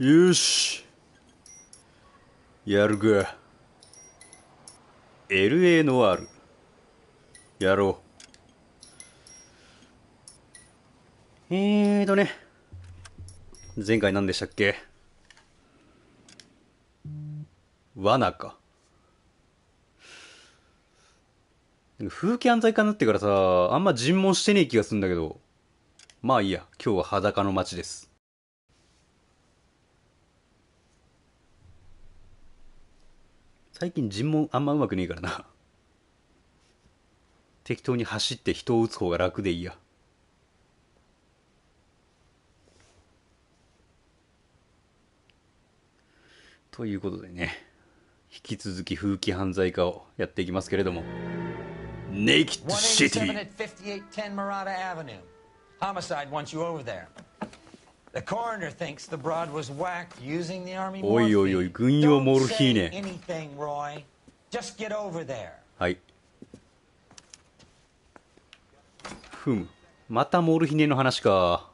よし、やるか。 L.A. ノワールやろう。ね、前回何でしたっけ。罠か。風紀犯罪課になってからさ、あんま尋問してねえ気がするんだけど、まあいいや、今日は裸の街です。最近尋問あんまうまくねえからな。適当に走って人を撃つ方が楽でいいや。ということでね、引き続き風紀犯罪課をやっていきますけれども、ネイキッドシティ。おいおいおい、軍用モルヒーネ。はい。ふむ、またモルヒネの話か。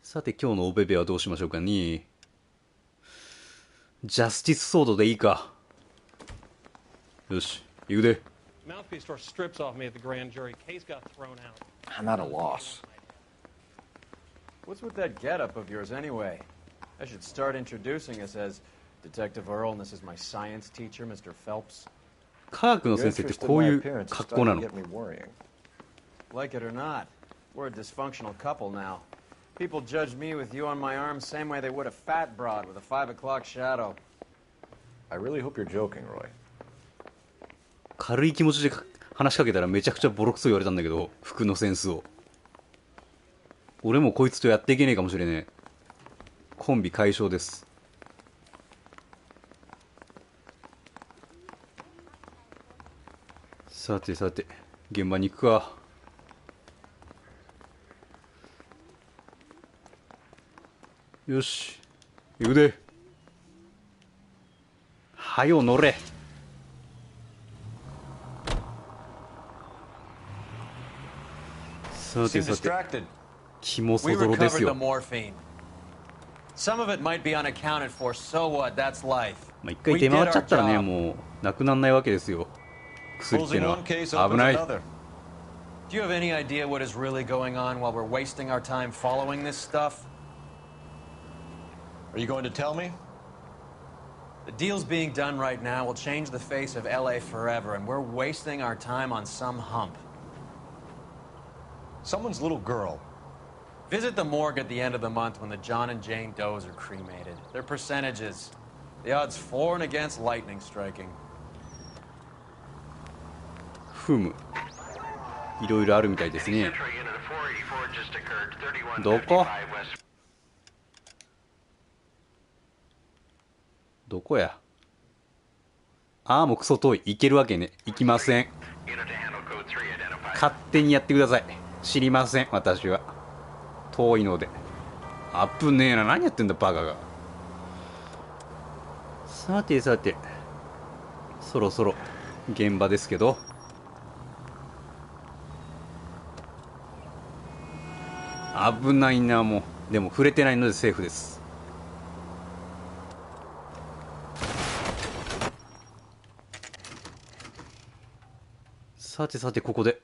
さて今日のおべべはどうしましょうかね。ジャスティスソードでいいか。よし、行くで。I'm at a loss. What's with that getup of yours anyway? I should start introducing us as Detective Earl, and this is my science teacher, Mr. Phelps. 科学の先生ってこういう格好なの？ Like it or not, we're a dysfunctional couple now. People judge me with you on my arm same way they would a fat broad with a 5 o'clock shadow. I really hope you're joking, Roy. 軽い気持ちで話しかけたらめちゃくちゃボロクソ言われたんだけど、服のセンスを。俺もこいつとやっていけねえかもしれねえ。コンビ解消です。さてさて、現場に行くか。よし、行くで。はよ乗れ。さてさて、気もそぞろですよ。まあ一回出回っちゃったらね、もうなくなんないわけですよ。薬っていうのは危ない。Do you have any idea what is really going on while we're wasting our time following this stuff? Are you going to tell me? The deals being done right now will change the face of L.A. forever, and we're wasting our time on some hump. Someone's little girl. Visit the morgue at the end of the month when the John and Jane Does are cremated. Their percentages. The odds for and against lightning striking. ふむ。いろいろあるみたいですね。どこ？どこや。ああ、もうクソ遠い。行けるわけね。行きません。勝手にやってください。知りません、私は。遠いので。危ねえな。何やってんだ、バカが。さてさて、そろそろ現場ですけど。危ないな、もう。でも触れてないのでセーフです。さてさて、ここで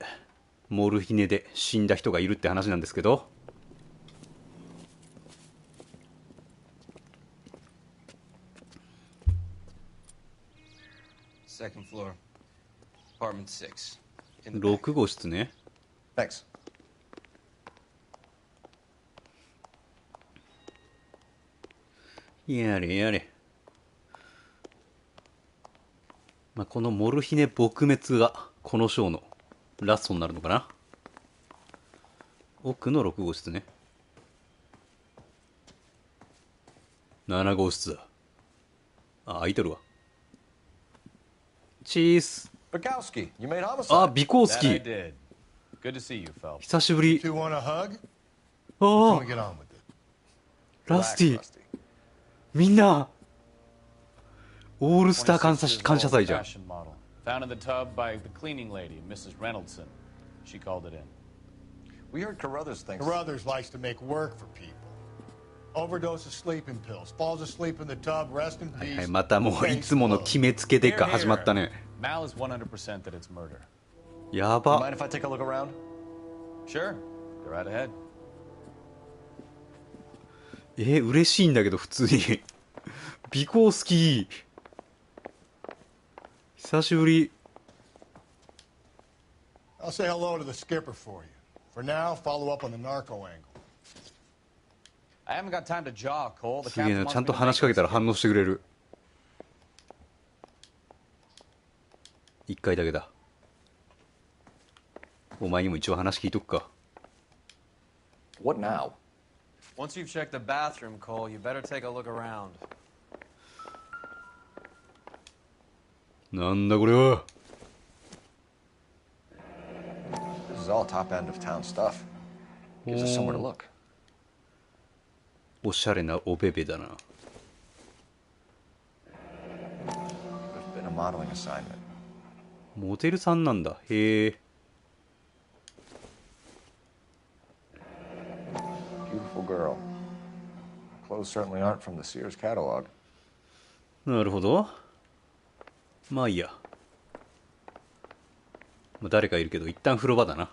モルヒネで死んだ人がいるって話なんですけど、6号室ね。Thanks. やれやれ。まあ、このモルヒネ撲滅がこのショーのラストになるのかな。奥の6号室ね。7号室だ。あ、開いてるわ。チース。Bukowski, you made homicide. あ、ビコースキ That I ー。 did. Good to see you, Phelps. 久しぶり。 You want a hug? あ Come あ on, get on with it. ラスティ Relax, Rusty. みんなオールスター感謝祭じゃん。 Fashion model. Found in the tub by the cleaning lady, Mrs. Reynoldson. She called it in. We heard Carruthers thinks. Carruthers likes to make work for people. overdose of sleeping pills, falls asleep in the tub, rest in はいはい、 peace. またもういつもの決めつけでか Here, 始まったね。 Mal is 100% that it's murder. や You ば。 mind if I take a look around? Sure. Go right ahead. 嬉しいんだけど普通に尾行好き。久しぶり。 I'll say hello to the skipper for you. For now, follow up on the narco angle. I haven't got time to jaw, Cole. The すげえ captain な、 wants ちゃん me と to 話しか make けた this ら反応してくれる。一回だけだ。お前にも一応話聞いとくか。 What now? Once you've checked the bathroom, Cole, you better take a look around. なんだこれは。 This is all top end of town stuff. Gives us somewhere to look. おしゃれなおべべだな。 Could have been a modeling assignment. モデルさんなんだ。へえ。 Beautiful girl. Clothes certainly aren't from the Sears catalog. なるほど。まあいいや。まあ、誰かいるけど一旦風呂場だな。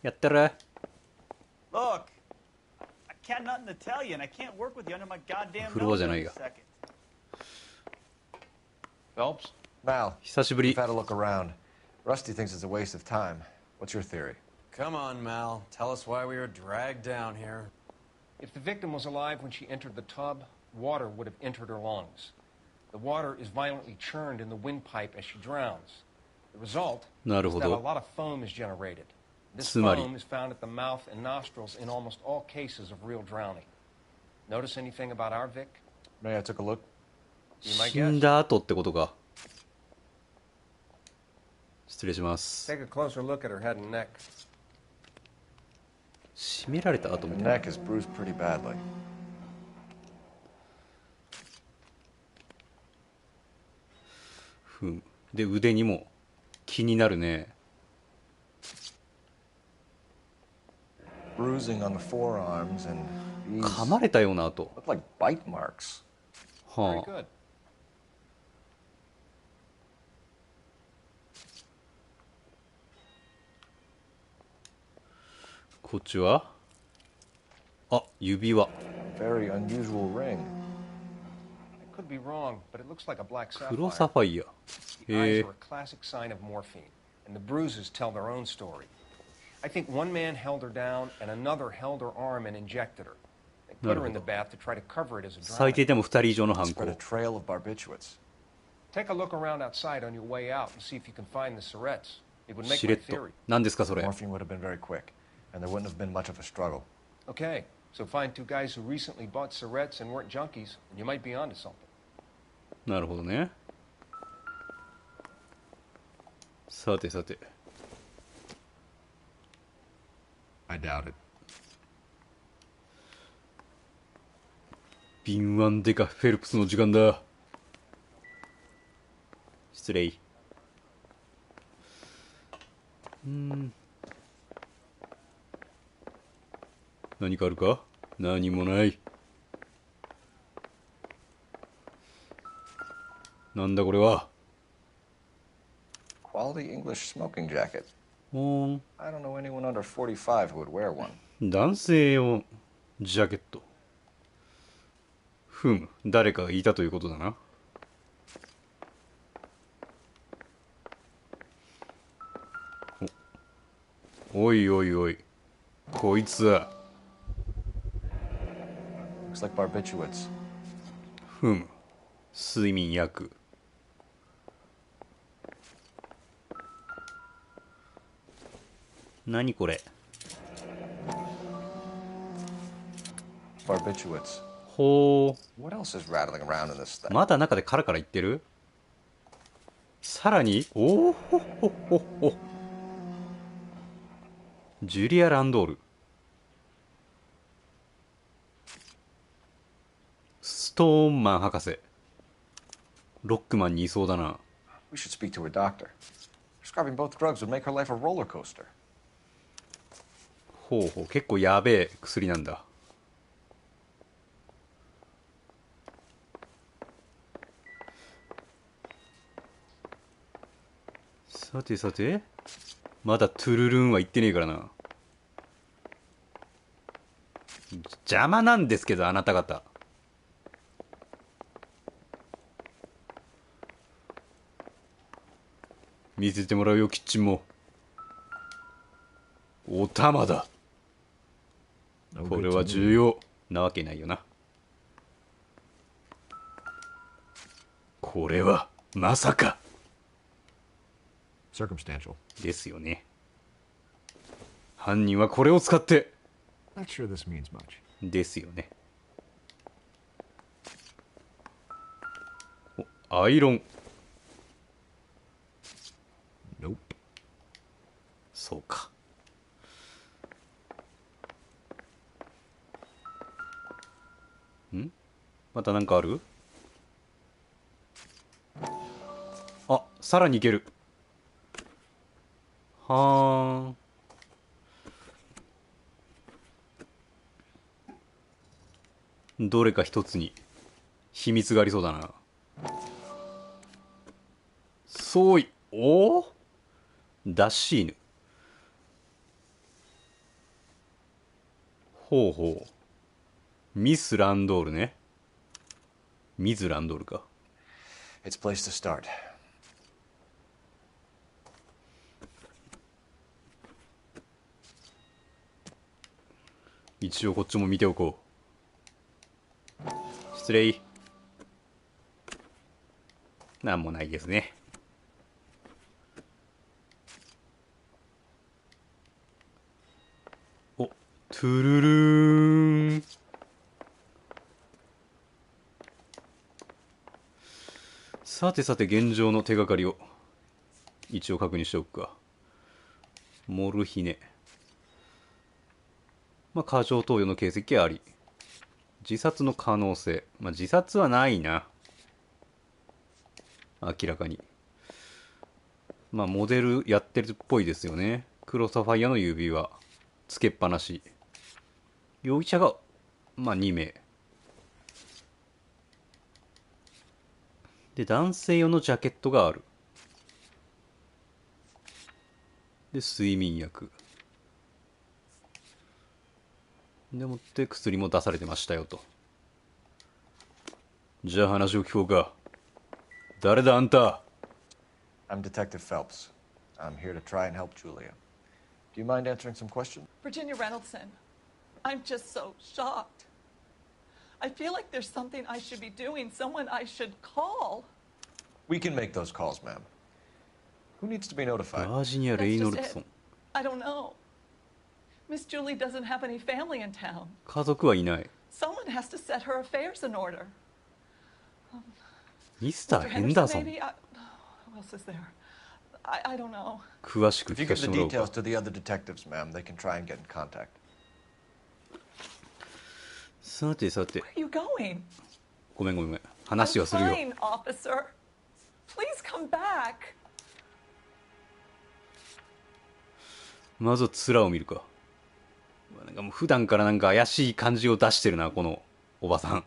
やったら。 Look, I got nothing to tell you, and I can't work with you under my goddamn 風呂場 nose じゃない every が。 second. Phelps? Mal, 久しぶり we've。had a look around. Rusty thinks it's a waste of time. What's your theory? Come on, Mal. Tell us why we were dragged down here. If the victim was alive when she entered the tub, water would have entered her lungs. The water is violently churned in the windpipe as she drowns. The result is なるほ that a ど。 lot of foam is generated. This つまり foam is found at the mouth and nostrils in almost all cases of real drowning. Notice anything about our Vic? May I took a look? Be my 死ん guest. だ後ってことか。失礼します。 Take a closer look at her head and neck. 締められた後 The みたいな。 neck is bruised pretty badly. ふん。で、腕にも気になるね。 Bruising on the forearms and these 噛まれたような跡。 look like bite marks. Very は good. あ。こっちはあ、指輪。 Very unusual ring. I could be wrong, but it looks like a black 黒 sapphire. サファイア。 The へ eyes え are a classic sign of morphine, and the bruises tell their own story. I think one man held her down, and another held her arm and injected her. They put her in the bath to try to cover it as a 最 drowning. 低でも2人以上の犯 Spread a 行。 trail of barbiturates. Take a look around outside on your way out and see if you can find the syrettes. It would make し my れっと theory.。何ですかそれ。 Morphine would have been very quick, and there wouldn't have been much of a struggle. Okay, so find two guys who recently bought syrettes and weren't junkies, and you might be onto something. なるほどね。さてさて。 I doubt it. 敏腕デカフェルプスの時間だ。失礼。何かあるか？何もない。なんだこれは。 Quality English smoking jacket. おーん。 I don't know anyone under 45 who would wear one. 男性用ジャケット。ふむ、誰かがいたということだな。おいおいおい、こいつは。 Looks like barbiturates. ふむ、睡眠薬。何これ。 Barbiturates. ほう。 What else is rattling around in this thing? まだ中でカラカラ言ってる。さらにおおほほほほ。ジュリア・ランドール。ストーンマン博士。ロックマンにいそうだな。 We should speak to her doctor. Prescribing both drugs would make her life a roller coaster. ほうほう、結構やべえ薬なんだ。さてさて、まだトゥルルンは言ってねえからな。邪魔なんですけど、あなた方。見せてもらうよ、キッチンも。お玉だ。これは重要なわけないよな。これはまさか。Circumstantial. ですよね。犯人はこれを使って。 Not sure this means much. ですよね。お、アイロン。Nope. そうか。ん？またなんかある？あ、さらにいける。はーん。どれか一つに秘密がありそうだな。そうい、おお、ダッシーヌ。ほうほう。ミス・ランドールね。ミズ・ランドールか。 It's a place to start. 一応こっちも見ておこう。失礼。なんもないですね。お、トゥルルーン。さてさて、現状の手がかりを一応確認しておくか。モルヒネ。まあ、過剰投与の形跡あり。自殺の可能性。まあ、自殺はないな。明らかに。まあ、モデルやってるっぽいですよね。黒サファイアの指輪。つけっぱなし。容疑者が、まあ、2名。で、男性用のジャケットがある。で、睡眠薬。でもって薬も出されてましたよと。じゃあ話を聞こうか。誰だあんた。 I'm Detective Phelps. I'm here to try and help Julia. Do you mind answering some questions? Virginia Reynoldson, I'm just so shocked. I feel like there's something I should be doing, someone I should call. We can make those calls, ma'am. Who needs to be notified? バージニア・レイノルドソン。 I don't know. Miss Julie doesn't have any family in town. 家族はいない。 Someone has to set her affairs in order. ミスター・ Mr. ヘンダーソ Henderson, ン。 maybe? Who else is there? I don't know. 詳しく If you 聞か give せ the てもらおう details か。 to the other detectives, ma'am, they can try and get in contact. さてさて。 Where are you going? ごめんごめん。話 I'm はするよ。 fine, officer. Please come back. まずは面を見るか。なんかもう普段からなんか怪しい感じを出してるな、このおばさん。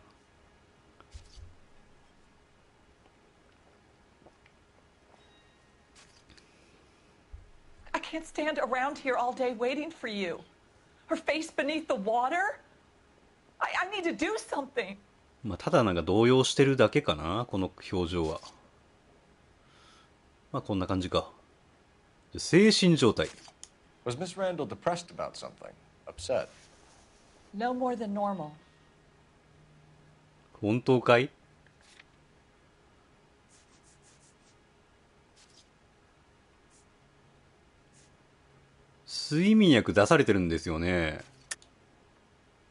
I can't stand around here all day waiting for you. Her face beneath the water? I need to do something. まあただなんか動揺してるだけかな、この表情は。まあこんな感じか。精神状態。 Was Miss Randall depressed about something? Upset? No more than normal. 本当かい？睡眠薬出されてるんですよね。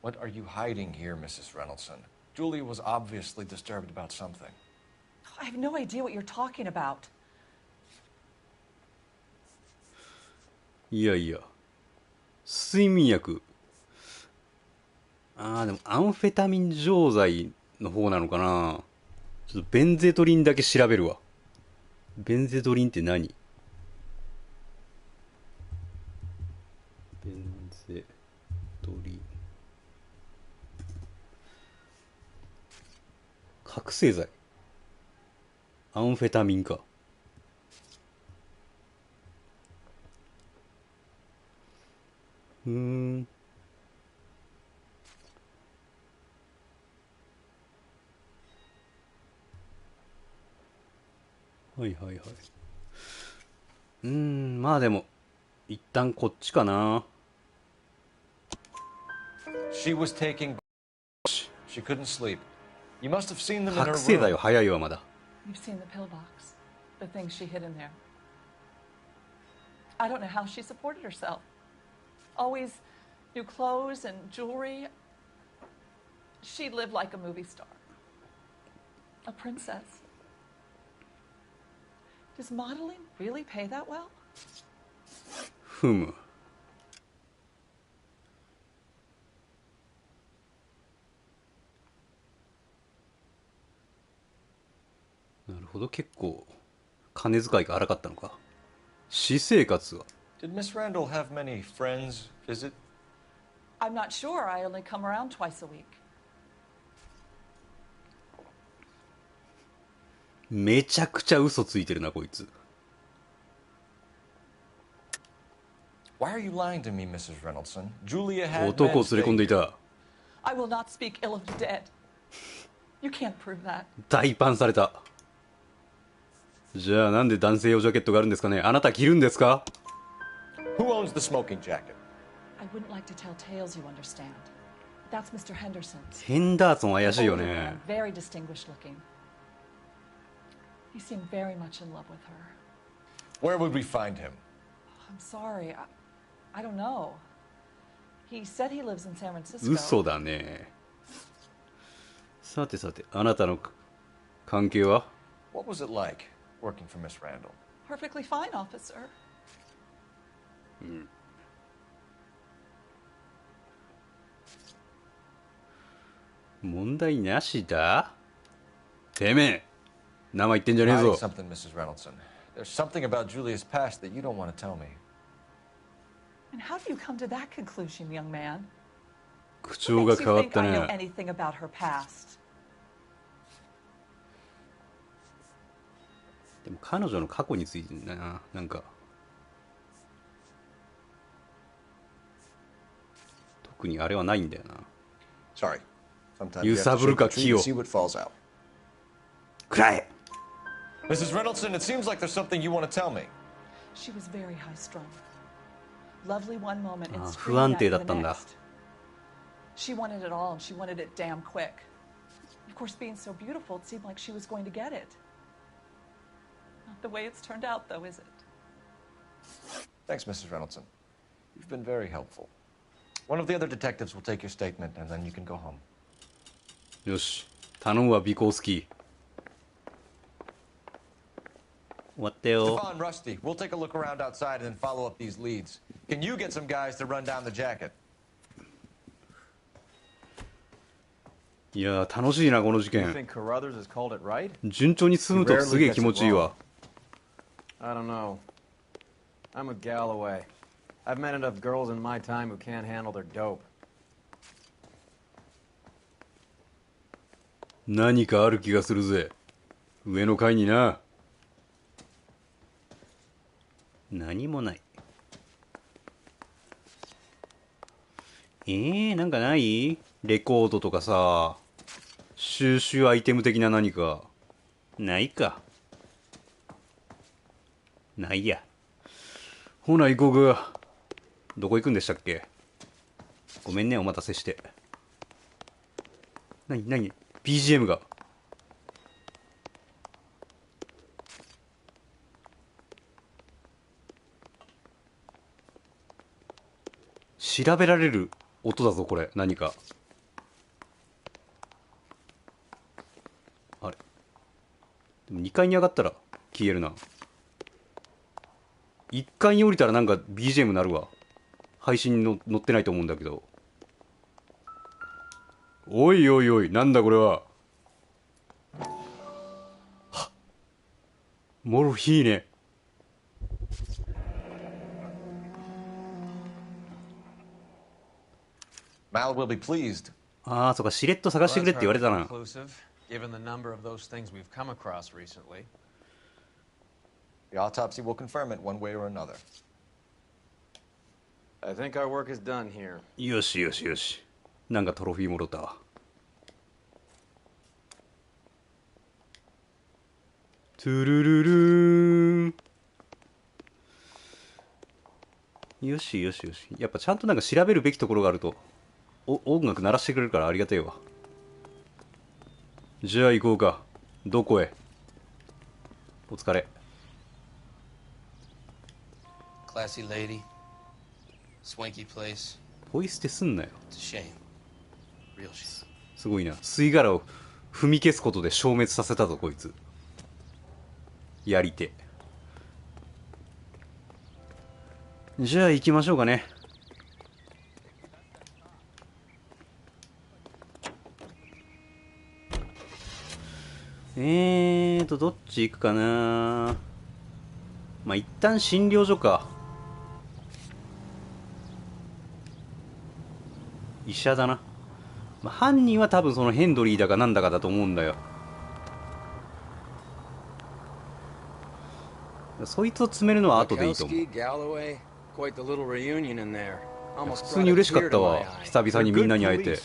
What are you hiding here, Mrs. Reynolds? Julia was obviously disturbed about something. I have no idea what you're talking about. いやいや。睡眠薬。ああ、でもアンフェタミン錠剤の方なのかな。ちょっとベンゼトリンだけ調べるわ。ベンゼトリンって何？ベンゼトリン。覚醒剤。アンフェタミンか。ーん。はいはいはい。まあでも一旦こっちかな。 She was taking. She couldn't sleep. You must have seen them in her 覚醒剤 room. は早いわまだ。 You've seen the pill box, the things she hid in there. I don't know how she supported herself. Always new clothes and jewelry. She lived like a movie star, a princess. Does modeling really pay that well? ふむ。なるほど、結構金遣いが荒かったのか。私生活は Did Miss Randall have many friends visit? I'm not sure. I only come around twice a week. めちゃくちゃ嘘ついてるなこいつ。 Why are you lying to me, Mrs. Reynolds? Julia had 男を men 連れ込んで stay いた。 I will not speak ill of the dead. You can't prove that. 大パンされた。じゃあなんで男性用ジャケットがあるんですかね。あなた着るんですか。 Who owns the smoking jacket? I wouldn't like to tell tales, you understand. That's Mr. Henderson's. ヘンダーソン怪しいよ Older ね man, very distinguished looking. He seemed very much in love with her. Where would we find him? I'm sorry. I don't know. He said he lives in San Francisco. 嘘だね。さてさて、あなたの関係は。 What was it like working for Miss Randall? Perfectly fine, officer. 問題なしだ。てめえ名前言ってんじゃねえ Hiding ぞ。 something, Mrs. Reynolds. There's something about Julia's past that you don't want to tell me. And how do you come to that conclusion, young man? 口 What 調が makes 変 you わっ think た I know ね。 anything about her past? でも彼女の過去についてな、なんか特にあれはないんだよな。 Sorry. Sometimes 揺 you have さ to ぶる shake か the tree 木を to see what falls out. くらえ。 Mrs. Reynolds, it seems like there's something you want to tell me. She was very high strung. Lovely one moment and あ、 screaming 不安 at 定 you だ the ったんだ。 next. She wanted it all and she wanted it damn quick. Of course, being so beautiful, it seemed like she was going to get it. Not the way it's turned out, though, is it? Thanks, Mrs. Reynolds. You've been very helpful. One of the other detectives will take your statement, and then you can go home. よし頼むわビコースキー。終わったよ。 Stefan, Rusty, we'll take a look around outside and then follow up these leads. Can you get some guys to run down the jacket? いやー楽しいなこの事 You 件。 think Carruthers has called it right? 順調に進むとすげえ気持ちいいわ。 I don't know. I'm with Galloway. I've met enough girls in my time who can't handle their dope. 何かある気がするぜ。上の階にな。何もない。なんかないレコードとかさ、収集アイテム的な何か。ないか。ないや。ほな行こうか。どこ行くんでしたっけ。ごめんねお待たせして。何 BGM が。調べられる音だぞこれ。何かあれでも2階に上がったら消えるな。1階に降りたらなんか BGM なるわ。配信に載ってないと思うんだけど。おいおいおいなんだこれは。はっモルフィーネ。Mal will be pleased. ああそうかしれっと探してくれって言われたな。 Conclusive, given the number of those things we've come across recently. The autopsy will confirm it one way or another. I think our work is done here. よしよしよし。なんかトロフィーもろたわ。トゥルルルーン。よしよしよし。やっぱちゃんとなんか調べるべきところがあると音楽鳴らしてくれるからありがたいわ。じゃあ行こうか。どこへ？お疲れ。 Classy lady. Swanky place. ポイ捨てすんなよ。 It's a shame. Real shame. すごいな。吸い殻を踏み消すことで消滅させたぞこいつ。やり手。じゃあ行きましょうかね。どっち行くかな。まあ一旦診療所か。医者だな。まあ、犯人は多分そのヘンドリーだかなんだかだと思うんだよ。そいつを詰めるのは後でいいと思う。普通に嬉しかったわ。久々にみんなに会えて。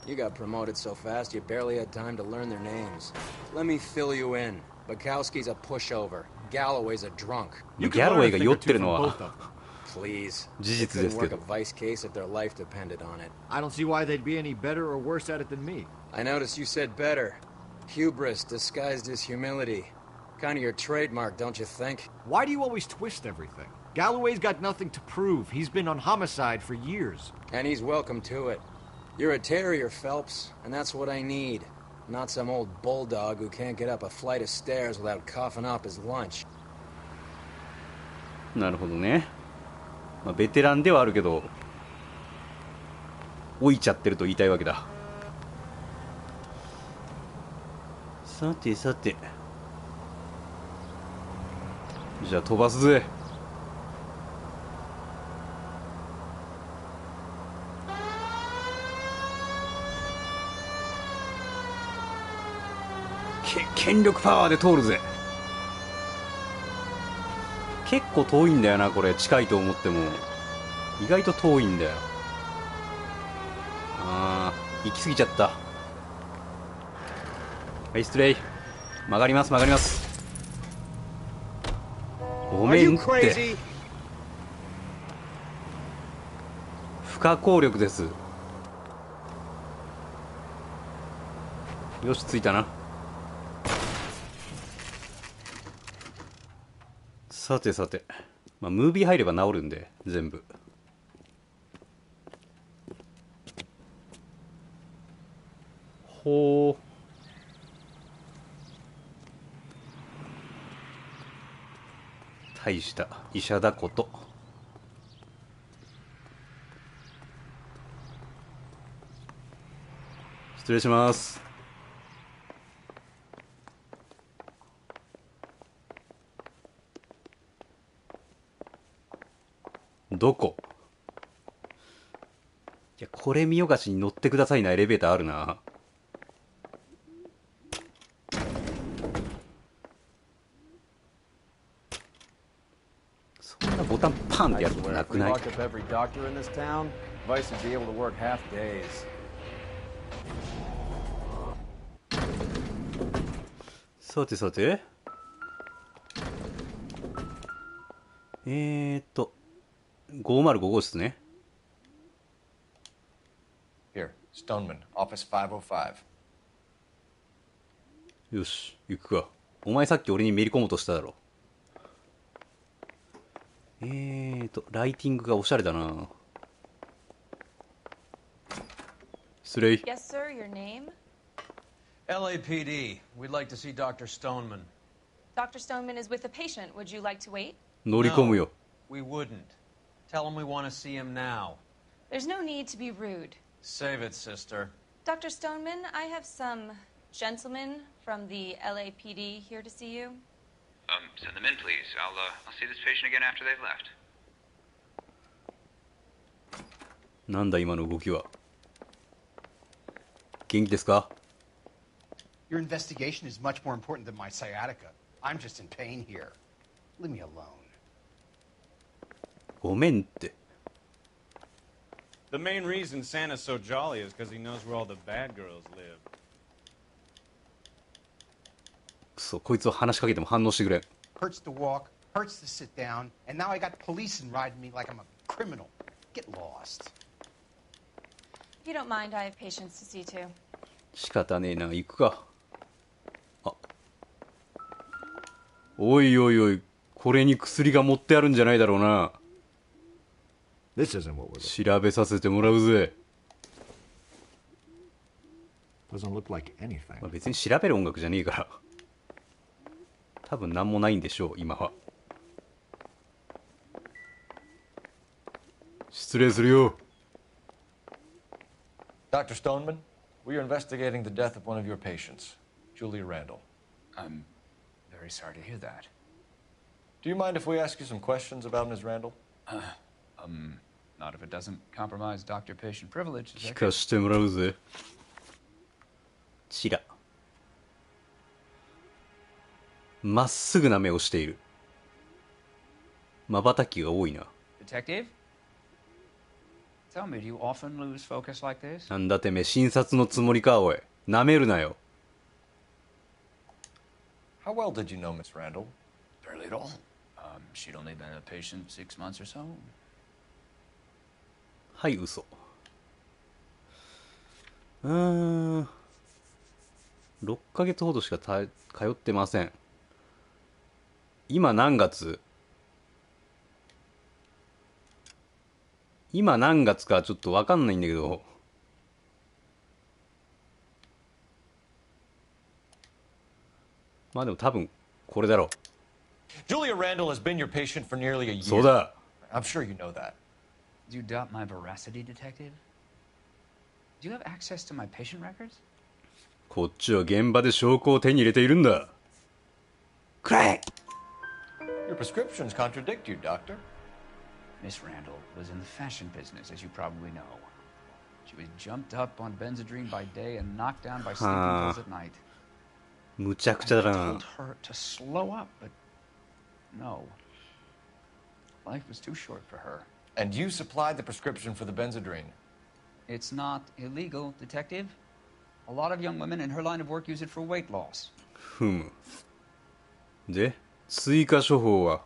You got promoted so fast you barely had time to learn their names. Let me fill you in. Bukowski's a pushover. Galloway's a drunk. ギャロウェイが酔ってるのは Please. 事実ですけど。 They couldn't work a vice case if their life depended on it. I don't see why they'd be any better or worse at it than me. I noticed you said better. Hubris disguised as humility. Kind of your trademark, don't you think? Why do you always twist everything? Galloway's got nothing to prove. He's been on homicide for years. And he's welcome to it. You're a terrier, Phelps, and that's what I need. Not some old bulldog who can't get up a flight of stairs without coughing up his lunch. なるほどね。まあ、ベテランではあるけど老いちゃってると言いたいわけだ。さてさて、じゃあ飛ばすぜ。権力パワーで通るぜ。結構遠いんだよなこれ。近いと思っても意外と遠いんだよ。行き過ぎちゃった。はい失礼。曲がります曲がります。ごめんって。不可抗力です。よし着いたな。さてさて、まあ、ムービー入れば治るんで全部。ほう。大した医者だこと。失礼します。どこ？いやこれ見よがしに乗ってくださいなエレベーターあるな。そんなボタンパンってやることなくない？さてさて、505号室ね。Here, Stoneman, office 505. よし行くか。お前さっき俺にめり込もうとしただろ。ライティングがおしゃれだな。失礼。 Yes, sir. Your name? LAPD. We'd like to see Dr. Stoneman. Dr. Stoneman is with a patient. Would you like to wait? 乗り込むよ。 We wouldn't. Tell him we want to see him now. There's no need to be rude. Save it, sister. Dr. Stoneman, I have some gentlemen from the LAPD here to see you. Send them in, please. I'll see this patient again after they've left. なんだ今の動きは。元気ですか？ Your investigation is much more important than my sciatica. I'm just in pain here. Leave me alone. ごめんって。 The main reason Santa's so jolly is because he knows where all the bad girls live. くそ、こいつを話しかけても反応してくれん。 Hurts to walk, hurts to sit down, and now I got police and riding me like I'm a criminal. Get lost. If you don't mind, I have patients to see too. 仕方ねえな、行くか。あ、おいおいおい、これに薬が持ってあるんじゃないだろうな。 This isn't what we're looking. 調べさせてもらうぜ。 Doesn't look like anything. まあ、別に調べる音楽じゃねえから。多分何もないんでしょう、今は。失礼するよ。 Dr. Stoneman, we are investigating the death of one of your patients, Julia Randall. I'm very sorry to hear that. Do you mind if we ask you some questions about Ms. Randall? Not if it doesn't compromise doctor-patient privilege. 聞かしてもらうぜ。チラ。まっすぐな目をしている。瞬きが多いな。 Detective? Tell me, do you often lose focus like this? なんだてめえ、診察のつもりか、おい。なめるなよ。 How well did you know Ms. Randall? Barely at all. She'd only been a patient 6 months or so. はい、嘘。6ヶ月ほどしか通ってません。今何月？今何月かちょっとわかんないんだけど。まあでも多分これだろう。 Julia Randall has been your patient for nearly a year. そうだ。 I'm sure you know that. Do you doubt my veracity, detective? Do you have access to my patient records? こっちは現場で証拠を手に入れているんだ。くらえ！ Your prescriptions contradict you, Doctor. Miss Randall was in the fashion business, as you probably know. She was jumped up on Benzedrine by day and knocked down by sleeping pills at night. むちゃくちゃだ I な。 told her to slow up, but no. Life was too short for her. And you supplied the prescription for the Benzedrine. It's not illegal, detective. A lot of young women in her line of work use it for weight loss. ふむ。で、追加処方は？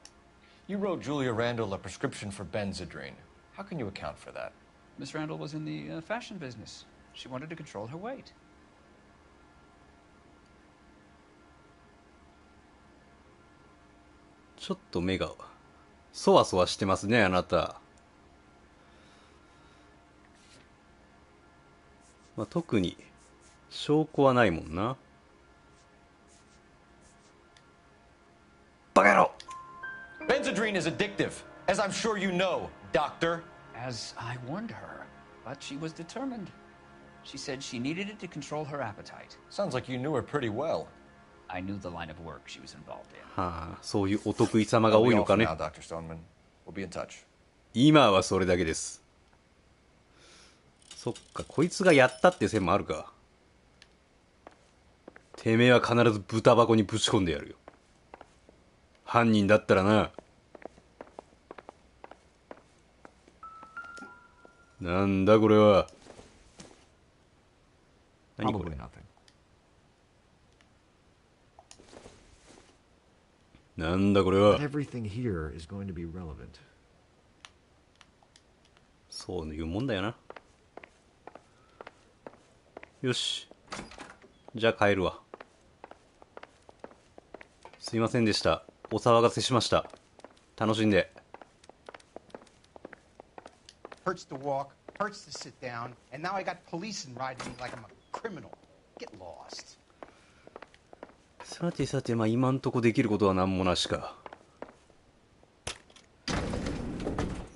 You wrote Julia Randall a prescription for Benzedrine. How can you account for that? Miss Randall was in the fashion business. She wanted to control her weight. ちょっと目がそわそわしてますね、あなた。まあ、特に証拠はないもんな。バカ野郎！ Benzedrine is addictive, as I'm sure you know, Doctor. As I warned her, but she was determined. She said she needed it to control her appetite. Sounds like you knew her pretty well. I knew the line of work she was involved in. はあ、そういうお得意様が I'll 多 be い off のかね。 now, Dr. Stoneman. We'll be in touch. 今はそれだけです。そっか、こいつがやったっていう線もあるか。てめえは必ず豚箱にぶち込んでやるよ。犯人だったらな。なんだこれは。何これ。 Probably nothing. なんだこれは。 But everything here is going to be relevant. そういうもんだよな。よし。じゃあ帰るわ。すいませんでした。お騒がせしました。楽しんで。 Hurts to walk, hurts to sit down, and now I got police and riding me like I'm a criminal. Get lost. さてさて、まあ今んとこできることは何もなしか。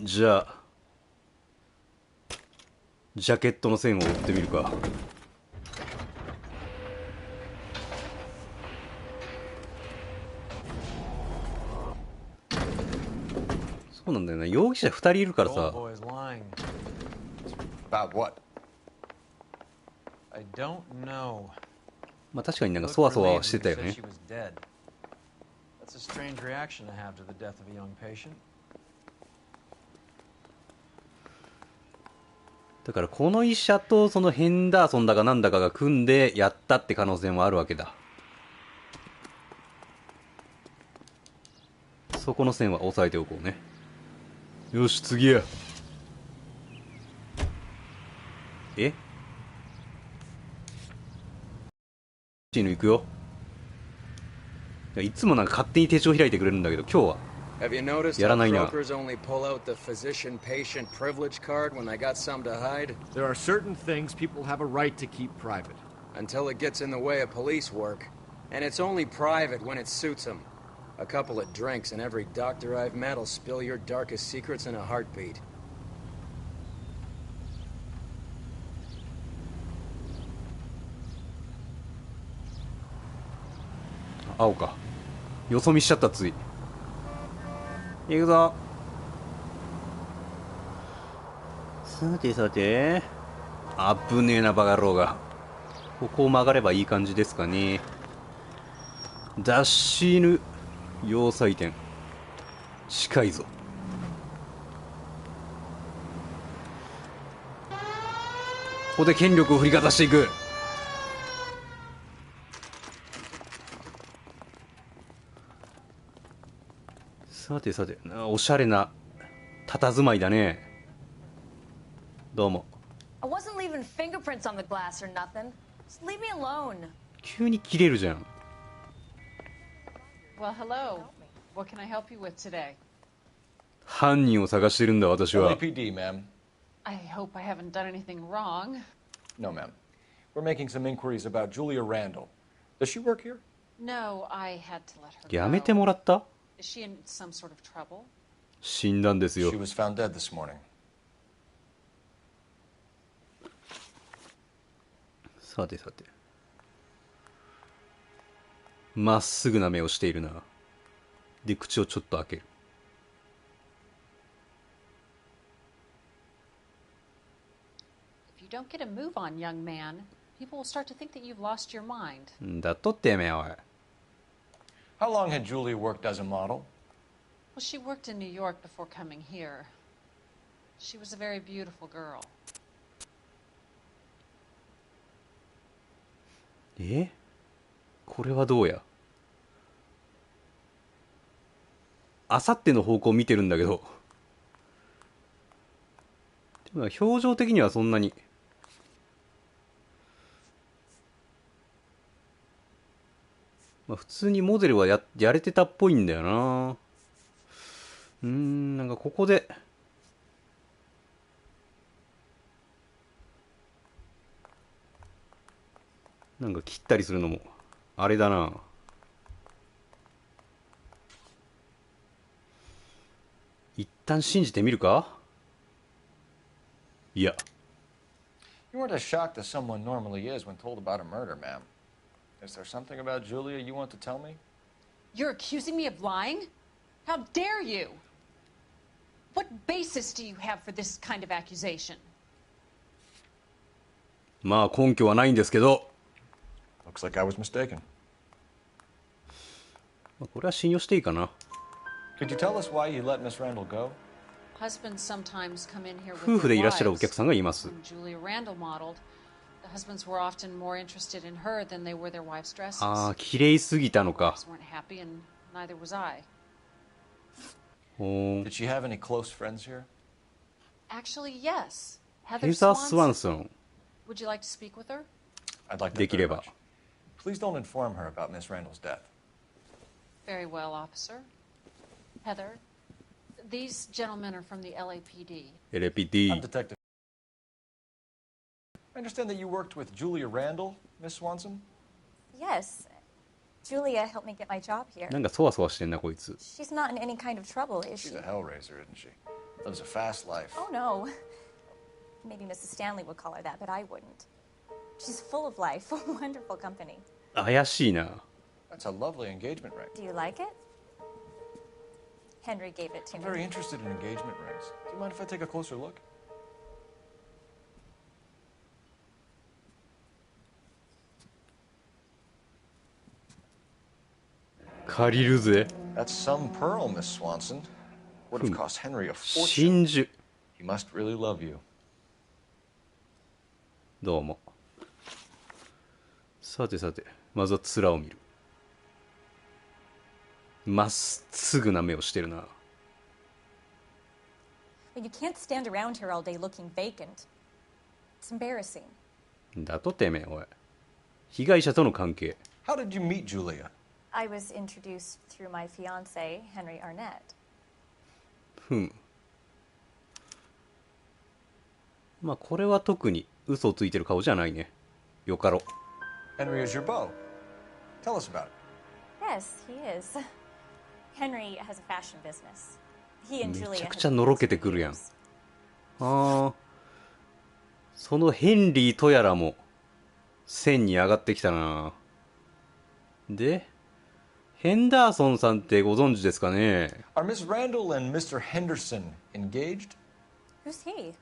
じゃあジャケットの線を追ってみるか。そうなんだよね。容疑者2人いるからさ。 About what? I don't know. まあ確かになんかそわそわしてたよね。 She was dead. That's a strange reaction to have to the death of a young patient. だからこの医者とそのヘンダーソンだかなんだかが組んでやったって可能性もあるわけだ。そこの線は押さえておこうね。よし、次や。え？チーヌ行くよ。いつもなんか勝手に手帳開いてくれるんだけど、今日は Have you noticed やら how ないな。 brokers only pull out the physician-patient privilege card when they got something to hide? There are certain things people have a right to keep private. Until it gets in the way of police work. And it's only private when it suits them. A couple of drinks and every doctor I've met will spill your darkest secrets in a heartbeat. 青か。よそ見しちゃったつい。行くぞ。さてさて。あぶねえなバカ野郎が。ここを曲がればいい感じですかね。ダッシーヌ要塞店。近いぞ。ここで権力を振りかざしていく。さてさて、おしゃれな佇まいだね。どうも。I wasn't leaving fingerprints on the glass or nothing. Just leave me alone. 急に切れるじゃん。 Well, hello. What can I help you with today? 犯人を探してるんだ、私は。 LAPD, ma'am. I hope I haven't done anything wrong. No, ma'am. We're making some inquiries about Julia Randall. Does she work here? No, I had to let her やめてもらった？ Is she in some sort of trouble? 死んだんですよ。 She was found dead this morning. さてさて。まっすぐな目をしているな。で、口をちょっと開ける。If you don't get a move on, young man, people will start to think that you've lost your mind. だっとってめえ、おい。 How long had Julia worked as a model? Well, she worked in New York before coming here. She was a very beautiful girl. え？これはどうや？あさっての方向を見てるんだけど。でも表情的にはそんなに。まあ普通にモデルはやれてたっぽいんだよな。なんかここで。なんか切ったりするのもあれだな。一旦信じてみるか？いや。 You weren't as shocked as someone normally is when told about a murder, ma'am. Is there something about Julia you want to tell me? You're accusing me of lying? How dare you? What basis do you have for this kind of accusation? まあ根拠はないんですけど。 Looks like I was mistaken. これは信用していいかな。 Could you tell us why you let Miss Randall go? Husbands sometimes come in here with 夫婦でいらっしゃるお their 客さんがいます。 wives. When Julia Randall modeled, the husbands were often more interested in her than they were their wives' dresses. ああ、綺麗すぎたのか。 Wives weren't happy, and neither was I. Did she have any close friends here? Actually, yes. Heather ヘザー・ Swanson. スワンソン。 Would you like to speak with her? I'd like that でき very れば。 much. Please don't inform her about Miss Randall's death. Very well, officer. Heather, these gentlemen are from the LAPD. LAPD. I'm Detective. I understand that you worked with Julia Randall, Miss Swanson? Yes. Julia helped me get my job here. なんかそわそわしてんなこいつ。 She's not in any kind of trouble, is She's she? a hellraiser, isn't she? Lives a fast life. Oh, no. Maybe Mrs. Stanley would call her that, but I wouldn't. She's full of life, wonderful company. 怪しいな。 That's a lovely engagement ring. Do you like it? Henry gave it to I'm me. very interested in engagement rings. Do you mind if I take a closer look? 借りるぜ。 That's some pearl, Miss Swanson. Would have cost Henry a fortune. 真珠。 He must really love you. どうも。さてさて、まずは面を見る。まっすぐな目をしてるな。You can't stand around here all day looking vacant. It's embarrassing. だとてめえ、おい。被害者との関係。How did you meet Julia? I was introduced through my fiancé, Henry Arnett. ふむ。まあこれは特に嘘をついてる顔じゃないね。よかろ。Henry is your beau. Tell us about it. Yes, he is. Henry has a fashion business. He and め Julia ちゃ have くちゃ been のろ friends けて for くるやん。 years. ああ。そのヘンリーとやらも線に上がってきたな。で、ヘンダーソンさんってご存知ですかね？ Are Miss Randall and Mr. Henderson engaged? Who's he?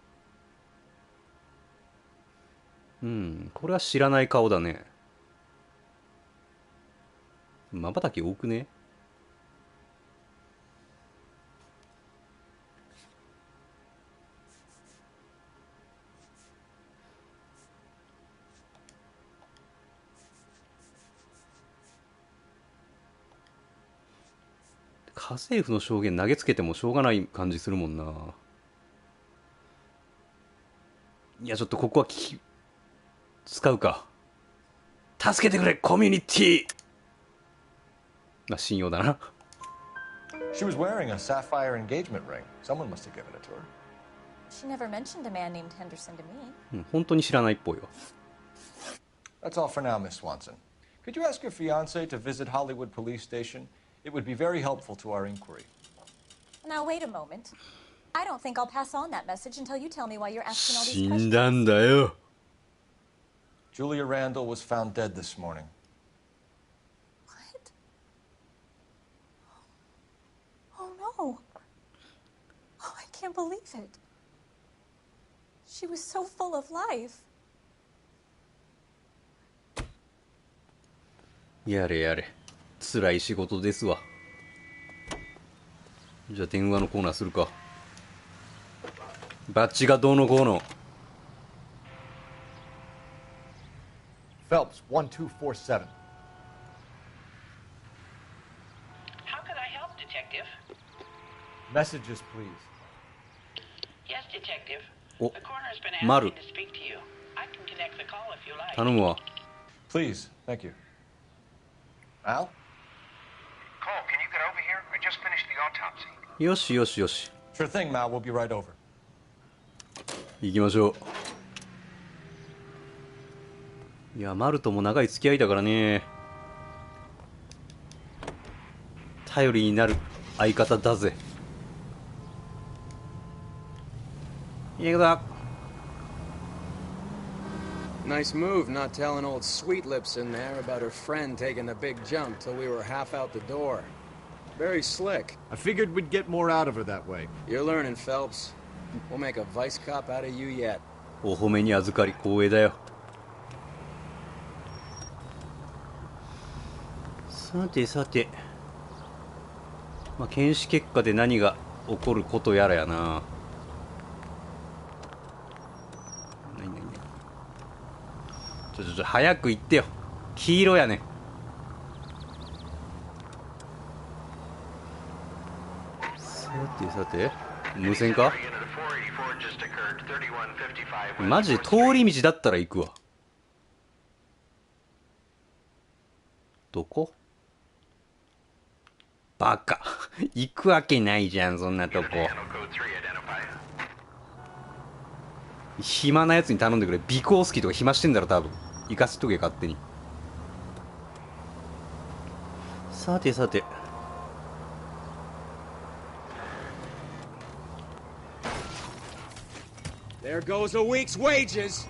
うん、これは知らない顔だね。瞬き多くね？家政婦の証言投げつけてもしょうがない感じするもんな。いやちょっとここは使うか。助けてくれコミュニティ。まあ信用だな。She was wearing a sapphire engagement ring. Someone must have given it to her. She never mentioned a man named Henderson to me. うん、本当に知らないっぽいわ。That's all for now, Miss Swanson. Could you ask your fiancé to visit Hollywood Police Station? It would be very helpful to our inquiry. Now, wait a moment. I don't think I'll pass on that message until you tell me why you're asking all 死 these ん questions. だんだよ。Julia Randall was found dead this morning. What? Oh, no. Oh, I can't believe it. She was so full of life. やれやれ。辛い仕事ですわ。じゃあ電話のコーナーするか。バッジがどうのこうの。Phelps, 1247. How can I help, Detective? Messages, please. Yes, Detective. お、 The coroner's been asking 丸 to speak to you. I can connect the call if you like. 頼むわ。 Please, thank you. Al? Cole, can you get over here? I just finished the autopsy. よしよしよし。 Sure thing, Mal. We'll be right over. 行きましょう。いや、マルとも長い付き合いだからね。頼りになる相方だぜ。いい子だ。Nice move not telling old Sweet Lips in there about her friend taking the big jump till we were half out the door. Very slick. I figured we'd get more out of her that way. You're learning, Phelps. We'll make a vice cop out of you yet. お褒めに預かり光栄だよ。さてさて、まあ、検視結果で何が起こることやらやな。ちょ早く言ってよ。黄色やね。さてさて、無線か？マジで通り道だったら行くわ。どこ？バカ。行くわけないじゃん、そんなとこ。暇なやつに頼んでくれ。尾行好きとか暇してんだろ、多分。行かせとけ、勝手に。さてさて。There goes a week's wages.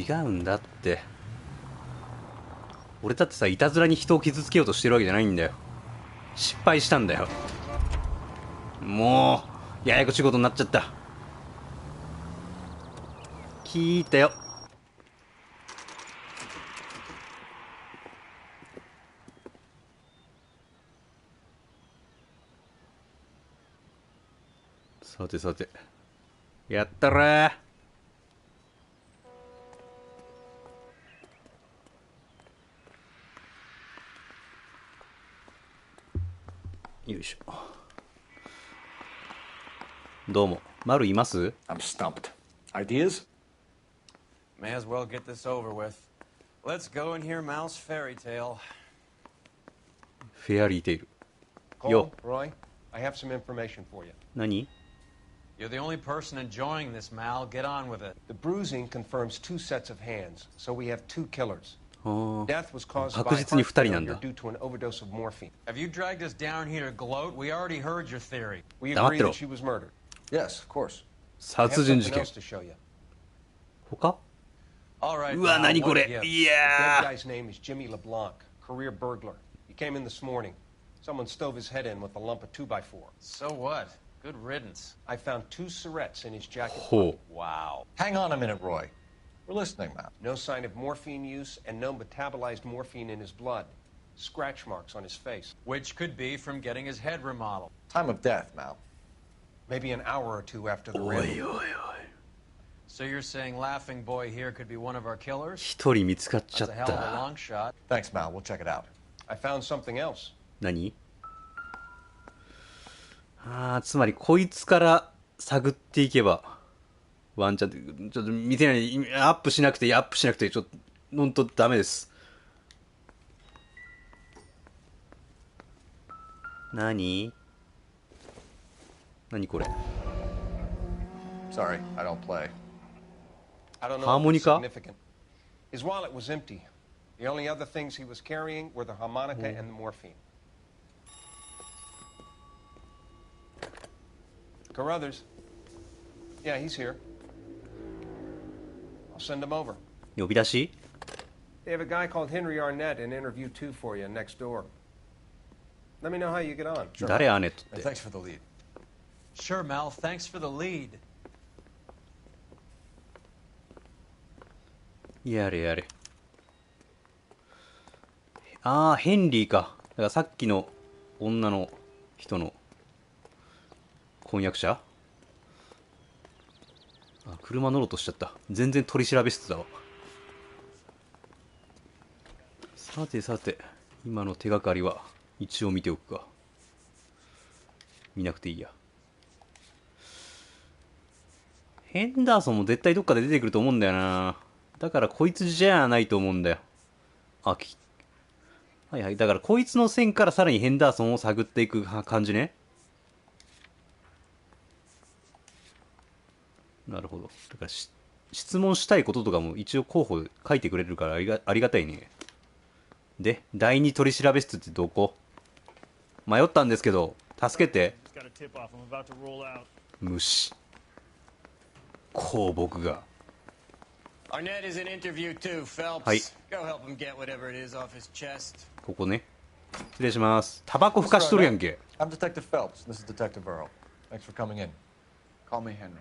違うんだって。俺だってさ、いたずらに人を傷つけようとしてるわけじゃないんだよ。失敗したんだよ。もうややこしいことになっちゃった。聞いたよ。さてさて、やったらよいしょ。どうも。丸います？ I'm stumped. Ideas? May as well get this over with. Let's go and hear Mal's fairy tale. フェアリーテイル。 Cole, Roy, I have some information for you. 何？ You're the only person enjoying this, Mal. Get on with it. The bruising confirms 2 sets of hands, so we have 2 killers. あー Death was caused 確 by 実に heart 2人なん failure だ。 due to an overdose of morphine. Have you dragged us down here to gloat? We already heard your theory. We 黙っ agree てろ。 that she was murdered. Yes, of course. I have 殺人 something 事件。 else to show you. 他？ All right, うわ、 Mal, 何こ what れ。 gives? い The や dead guy's name is Jimmy LeBlanc, career burglar. He came in this morning. Someone stove his head in with a lump of 2x4. So what? Good riddance. I found 2 syrettes in his jacket. ほう。 Wow. Hang on a minute, Roy. We're listening, Mal. No sign of morphine use and no metabolized morphine in his blood. Scratch marks on his face. Which could be from getting his head remodeled. Time of death, Mal. Maybe an hour or 2 after the おい raid. おいおい。 So you're saying Laughing Boy here could be one of our killers? 一人見つかっちゃ That's っ a hell of a た。 long shot. Thanks, Mal. We'll check it out. I found something else. 何？つまりこいつから探っていけばワンチャンちょっと見てない、アップしなくてちょっとほんとダメです。何これ？ Sorry, I don't play. I don't know if it's Harmonica? significant. His wallet was empty. The only other things he was carrying were the harmonica and the morphine. Carruthers. Yeah, he's here. I'll send him over. 呼び出し？ They have a guy called Henry Arnett in interview 2 for you next door. Let me know how you get on. 誰アネットっ And て？ thanks for the lead. Sure, Mal. Thanks for the lead. やれやれ。ヘンリーか。だからさっきの女の人の婚約者？車乗ろうとしちゃった。全然取り調べ室だわ。さてさて、今の手がかりは一応見ておくか。見なくていいや。ヘンダーソンも絶対どっかで出てくると思うんだよな。だからこいつじゃないと思うんだよ。はいはい。だからこいつの線からさらにヘンダーソンを探っていく感じね。なるほど。だから質問したいこととかも一応候補書いてくれるからありがたいね。で、第二取調室ってどこ？迷ったんですけど、助けて。虫。こう僕が。Arnett is in interview too, Phelps. はい。 Go help him get whatever it is off his chest. ここね。失礼します。タバコふかしとるやんけ。 I'm Detective Phelps. This is Detective Earl. Thanks for coming in. Call me Henry.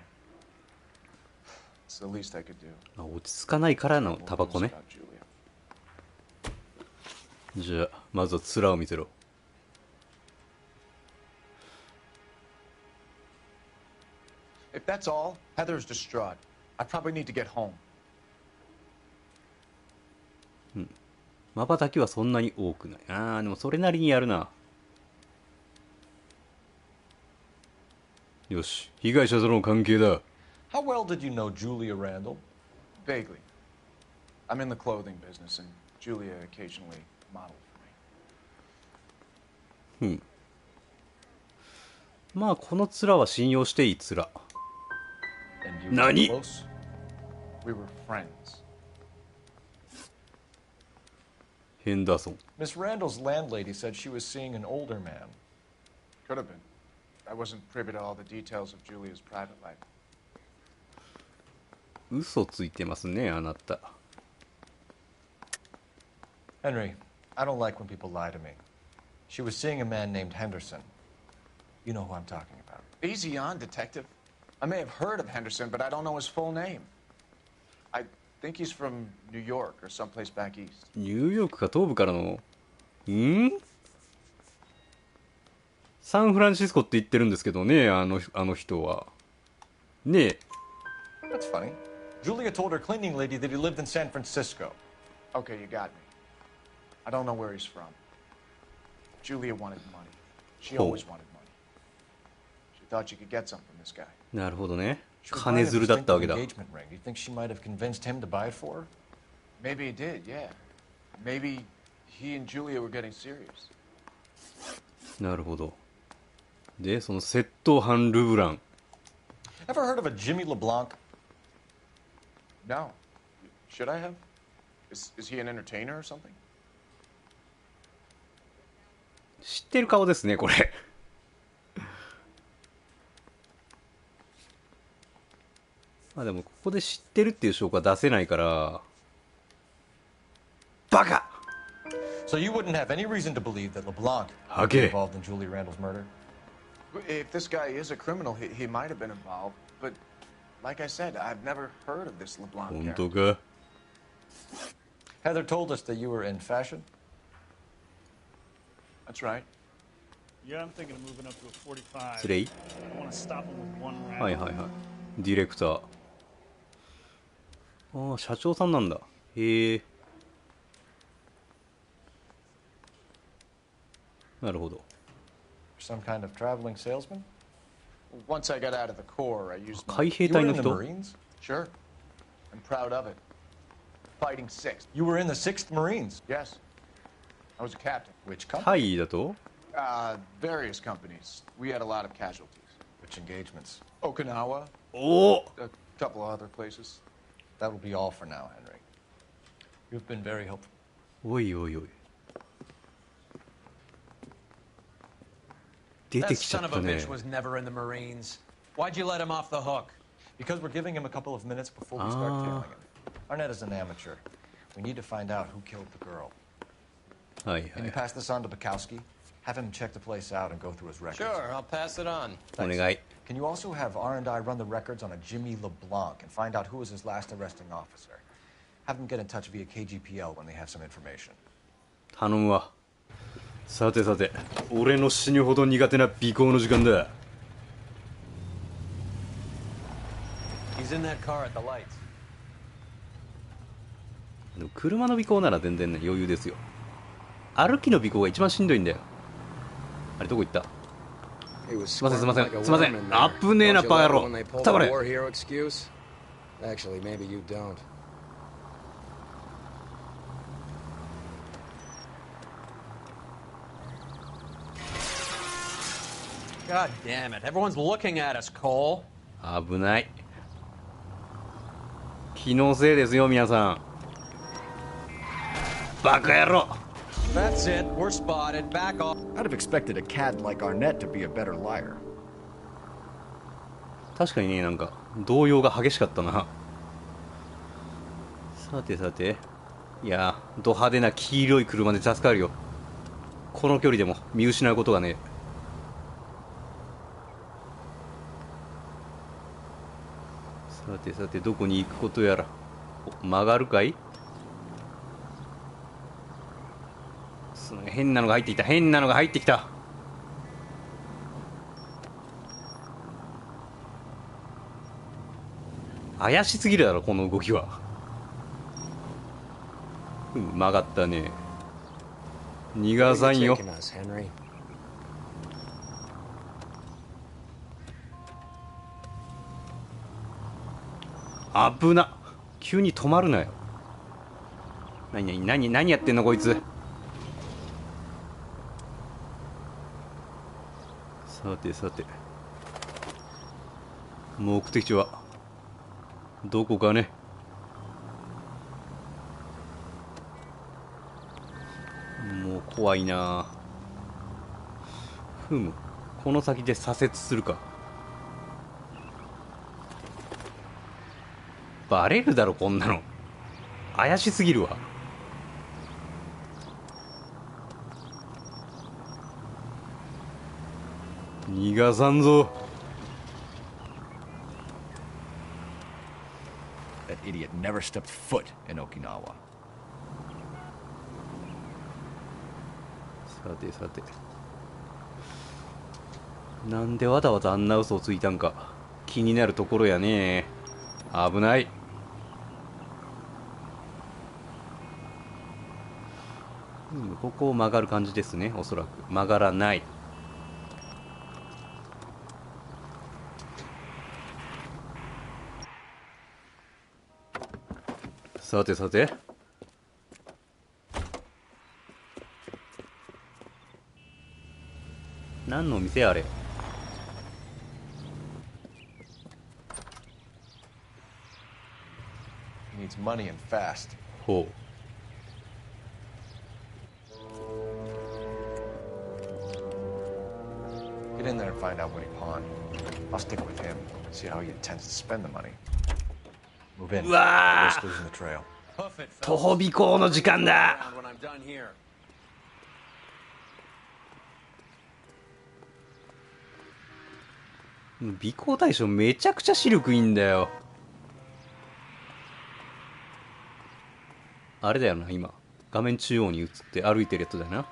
It's the least I could do. 落ち着かないからのタバコね。じゃあ、まずは面を見せろ。If that's all, Heather's distraught. I probably need to get home. 瞬きはそんなに多くない。でもそれなりにやるな。よし、被害者との関係だ。 How well did you know Julia Randall? Vaguely. I'm in the clothing business, and Julia occasionally modeled for me. まあこの面は信用していい面。 And you were 何？ close? We were friends. ヘンダーソン。 Miss Randall's landlady said she was seeing an older man. Could have been. I wasn't privy to all the details of Julia's private life. 嘘ついてますね、あなた。 Henry, I don't like when people lie to me. She was seeing a man named Henderson. You know who I'm talking about. Easy on, Detective. I may have heard of Henderson, but I don't know his full name. I think he's from New York or someplace back east. ニューヨークか東部からのサンフランシスコって言ってるんですけどね、あの人は。ねえ。 That's funny. Julia told her cleaning lady that he lived in San Francisco. Okay, you got me. I don't know where he's from. Julia wanted money. She always wanted money. She thought she could get some from this guy. なるほどね。 She was 金 buying a づるだったわけ distinctive だ。 engagement ring. Do you think she might have convinced him to buy it for her? Maybe he did, yeah. Maybe he and Julia were getting serious. なるほど。で、その窃盗犯ルブラン。 Ever heard of a Jimmy LeBlanc? No. Should I have? Is he an entertainer or something? 知ってる顔ですね、これ。まあでも、ここで知ってるっていう証拠は出せないから。バカ So you wouldn't have any reason to believe that LeBlanc would Okay. be involved in Julie Randall's murder? If this guy is a criminal, he might have been involved. But like I said, I've never heard of this LeBlanc 本 character. 当か Heather told us that you were in fashion. That's right. Yeah, I'm thinking of moving up to a 45. 失礼 I want to stop him with one round. はいはいはい。ディレクター。ああ、社長さんなんだ。へえ。なるほど。 Some kind of traveling salesman? Once I got out of the Corps, I used my... 海兵 You 隊 were の in the 人 Marines? Sure. I'm proud of it. Fighting sixth. You were in the 6th Marines. Yes. I was a captain. Which company? タイだと Various companies. We had a lot of casualties. Which engagements? Okinawa. おお A couple of other places. That will be all for now, Henry. You've been very helpful. おいおいおい。出て That きちゃ son っ of た a ね bitch。was never in the Marines. Why'd you let him off the hook? Because we're giving him a couple of minutes before we start tailing him. Arnett is an amateur. We need to find out who killed the girl. はいは Can you い。 pass this on to Bukowski? Have him check the place out and go through his records. Sure, I'll pass it on. お願い。 Can you also have R&I run the records on a Jimmy LeBlanc and find out who was his last arresting officer? Have them get in touch via KGPL when they have some information. 頼むわ。さてさて、俺の死ぬほど苦手な尾行の時間だ。 He's in that car at the lights. でも車の尾行なら全然ね、余裕ですよ。歩きの尾行が一番しんどいんだよ。あれどこ行った？すいませんすいませんすいません。あぶねえなバカ野郎。たばれ。 Actually, maybe you don't. God damn it. Everyone's looking at us, Cole. 危ない。気のせいですよ皆さん。バカ野郎。 That's it. We're spotted. Back off. I'd have expected a cad like Arnett to be a better liar. 確かにね、なんか動揺が激しかったな。さてさて、いやド派手な黄色い車で助かるよ。この距離でも見失うことがね。さてさて、どこに行くことやら。曲がるかい？変なのが入ってきた。変なのが入ってきた。怪しすぎるだろこの動きは。曲がったね。逃がさんよ。危な。急に止まるなよ。何やってんのこいつ。さてさて、目的地はどこかね。もう怖いな。ふむ、この先で左折するか。バレるだろこんなの。怪しすぎるわ。逃がさんぞ。 That idiot never stepped foot in Okinawa. さてさて、なんでわざわざあんな嘘をついたんか気になるところやね。危ない。ここを曲がる感じですね。おそらく曲がらない。さてさて、何の店あれ。 He needs money and fast. ほう。Get in there and find out what he pawned. I'll stick with him, see how he intends to spend the money. Move in. うわー、 Risk losing the trail. 徒歩尾行の時間だ。尾行対象めちゃくちゃ視力いいんだよ。あれだよな、今画面中央に映って歩いてるやつだよな。ち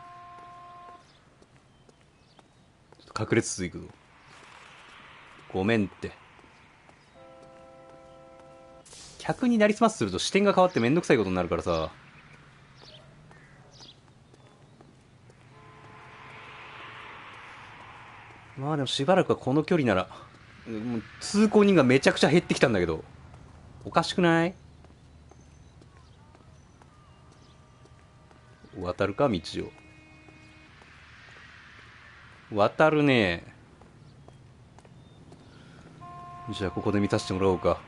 ょっと隠れつついくぞ。ごめんって。客になりすますすると視点が変わってめんどくさいことになるからさ。まあでもしばらくはこの距離なら、もう通行人がめちゃくちゃ減ってきたんだけど、おかしくない？渡るか、道を。渡るね。じゃあここで見させてもらおうか。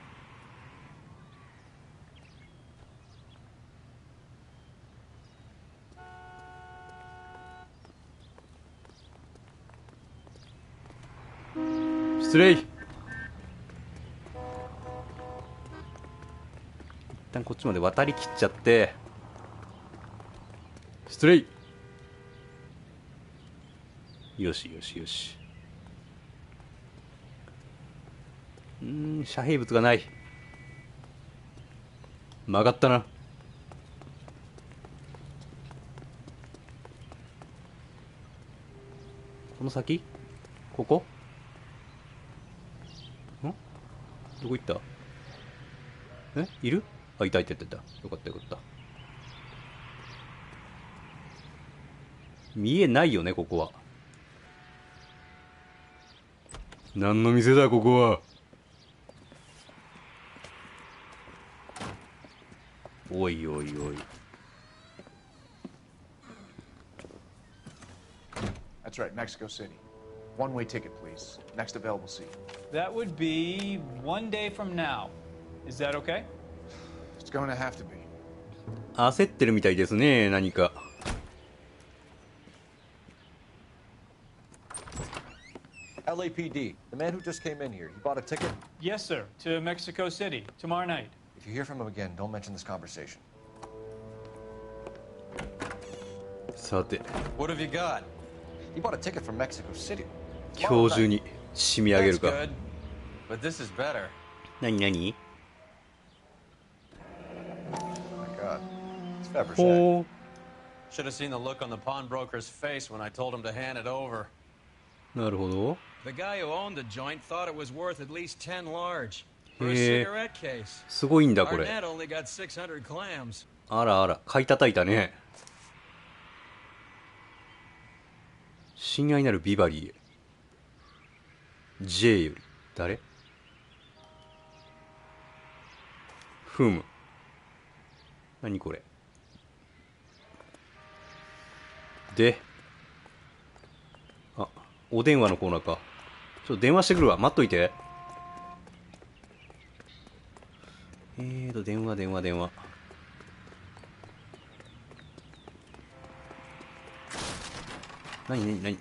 失礼。一旦こっちまで渡りきっちゃって、失礼。よしよしよし。遮蔽物がない。曲がったな。この先？ここ？どこ行った？え？いる？あ、いたいたいたいた。よかったよかった。見えないよね、ここは。何の店だ、ここは。おいおいおい。That's right, Mexico City. One-way ticket, please. Next available seat. That would be 1 day from now. Is that okay? It's going to have to be. 焦ってるみたいですね、何か。LAPD, the man who just came in here, he bought a ticket? Yes, sir. To Mexico City tomorrow night. If you hear from him again, don't mention this conversation. さて。 What have you got? He bought a ticket from Mexico City. 今日中に締め上げるか。 But this is better. 何何？ Oh my God. It's Fabergé. ほう。 Should have seen the look on the pawnbroker's face when I told him to hand it over. なるほど。 The guy who owned the joint thought it was worth at least 10 large for a へえ。 cigarette case. すごいんだこれ。 Arnett only got 600 clams. あらあら、買い叩いたね。親愛なるビバリーへ。J より誰？ふむ。何これ。で、あ、お電話のコーナーか。ちょっと電話してくるわ。待っといて。電話。何？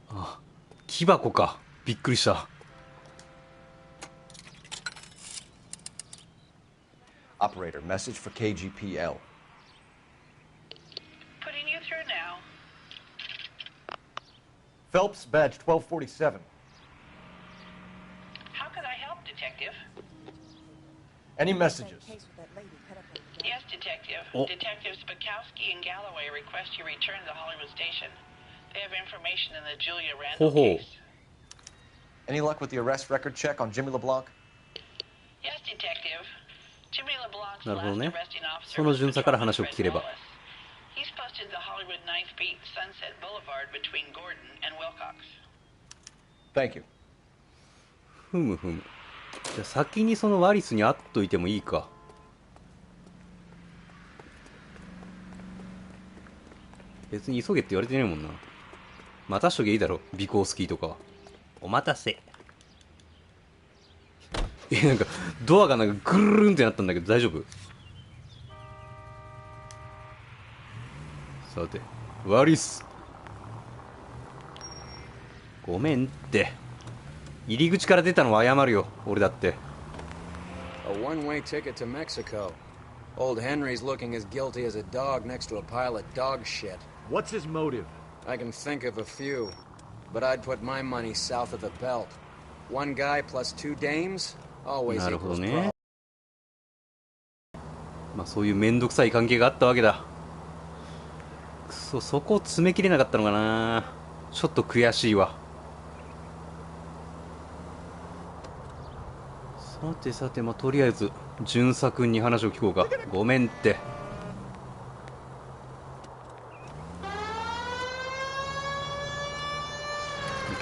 あ、木箱か。びっくりした。Operator, message for KGPL. Putting you through now. Phelps, badge 1247. How can I help, Detective? Any messages? Yes, Detective. Oh. Detectives Bukowski and Galloway request you return to the Hollywood station. They have information in the Julia Randall case. Any luck with the arrest record check on Jimmy LeBlanc? Yes, Detective. Jimmy LeBlanc's なるほど last ね。 arresting officer その was 巡査から話を Patrolman 聞けれ Fred ば。 Wallace. He's posted the Hollywood 9th Beat Sunset Boulevard between Gordon and Wilcox. Thank you. ふむ。じゃあ先にそのワリスに会っといてもいいか。別に急げって言われてねえもんな。待たしとけいいだろ、尾行スキーとかは。お待たせ。なんかドアがなんかぐるるんってなったんだけど大丈夫？さて、悪いっす。ごめんって。入り口から出たのは謝るよ、俺だって。A one-way ticket to Mexico. Old Henry's looking as guilty as a dog next to a pile of dog shit. What's his motive? I can think of a few, but I'd put my money south of the belt. One guy plus two dames always なるほど equals ね。 problem. まあそういうめんどくさい関係があったわけだ。くそ、そこを詰め切れなかったのかな。ちょっと悔しいわ。さてさて、まあとりあえず巡査君に話を聞こうか。ごめんって。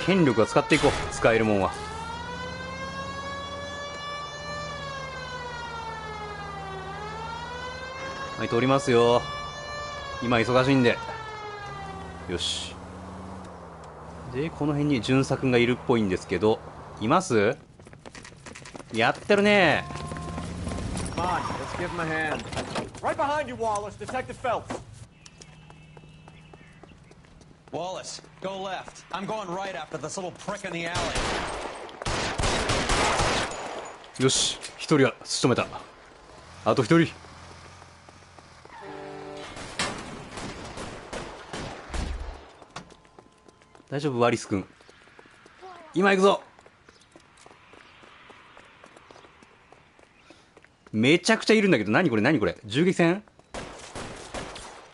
権力は使っていこう、使えるもんは。はい、通りますよ。今忙しいんで。よし。で、この辺に巡査君がいるっぽいんですけど、います？やってるね。 Come on, let's give him a hand. Right behind you, Wallace. Detective Phelps. Wallace, go left. I'm going right after this little prick in the alley. よし、一人は仕留めた。あと一人。大丈夫、ワリス君。今行くぞ。めちゃくちゃいるんだけど、何これ何これ、銃撃戦？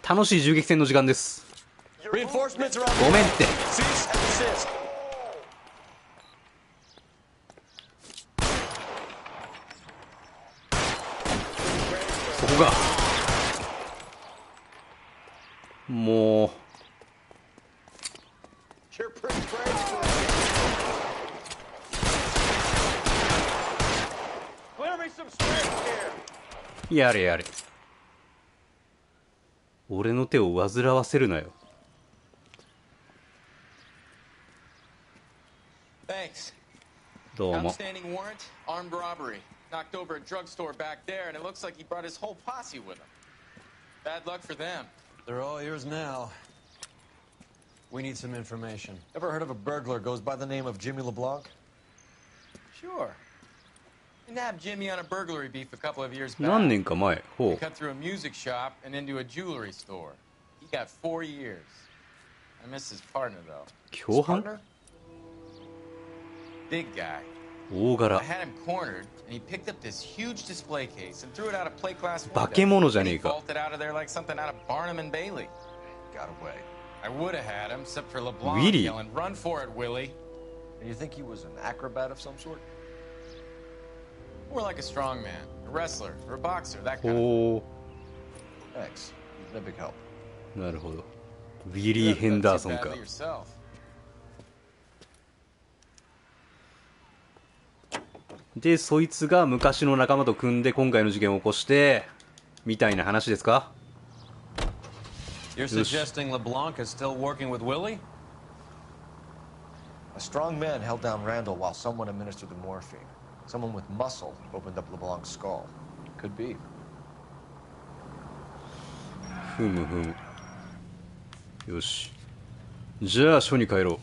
楽しい銃撃戦の時間です。ごめんって。そこがもうやれやれ。俺の手を煩わせるなよ。 Thanks. どうも。 Outstanding warrant, armed robbery. Knocked over a drugstore back there, and it looks like he brought his whole posse with him. Bad luck for them. They're all yours now. We need some information. Ever heard of a burglar goes by the name of Jimmy LeBlanc? Sure. I nabbed Jimmy on a burglary beef a couple of years back. 何年か前。ほ He cut through a music shop and into a jewelry store. He got 4 years. I miss his partner though. 共犯？ Big guy. 大柄。 I had him cornered, and he picked up this huge display case and threw it out a plate glass window. 化け物じゃねえ He か。 vaulted out of there like something out of Barnum and Bailey. Got away. I would have had him, except for LeBlanc Really? yelling, "Run for it, Willie!" And you think he was an acrobat of some sort? More like a strongman, a wrestler, or a boxer, that kind of. ほ Thanks. You've been a big help. う。なるほど。ウィリー・ヘンダーソンか。 Yourself. で、そいつが昔の仲間と組んで今回の事件を起こしてみたいな話ですか？ You're suggesting LeBlanc is still working with Willie? A strong man held down Randall while someone administered the morphine. Someone with muscle opened up LeBlanc's skull. Could be. ふむふむ。よし。じゃあ署に帰ろう。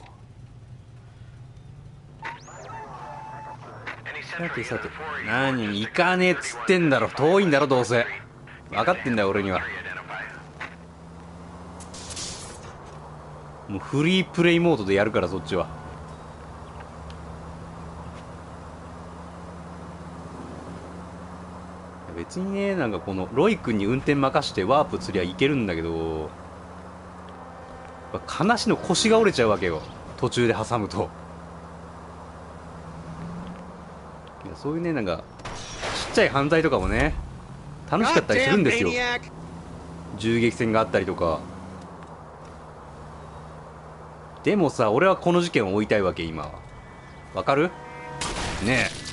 さてさて、何行かねえっつってんだろ。遠いんだろどうせ。分かってんだよ俺には。もうフリープレイモードでやるからそっちは。別にね、なんかこのロイ君に運転任してワープ釣りゃいけるんだけど、話の腰が折れちゃうわけよ、途中で挟むと。いや、そういうね、なんかちっちゃい犯罪とかもね楽しかったりするんですよ。銃撃戦があったりとか。でもさ、俺はこの事件を追いたいわけ今は。わかる？ねえ。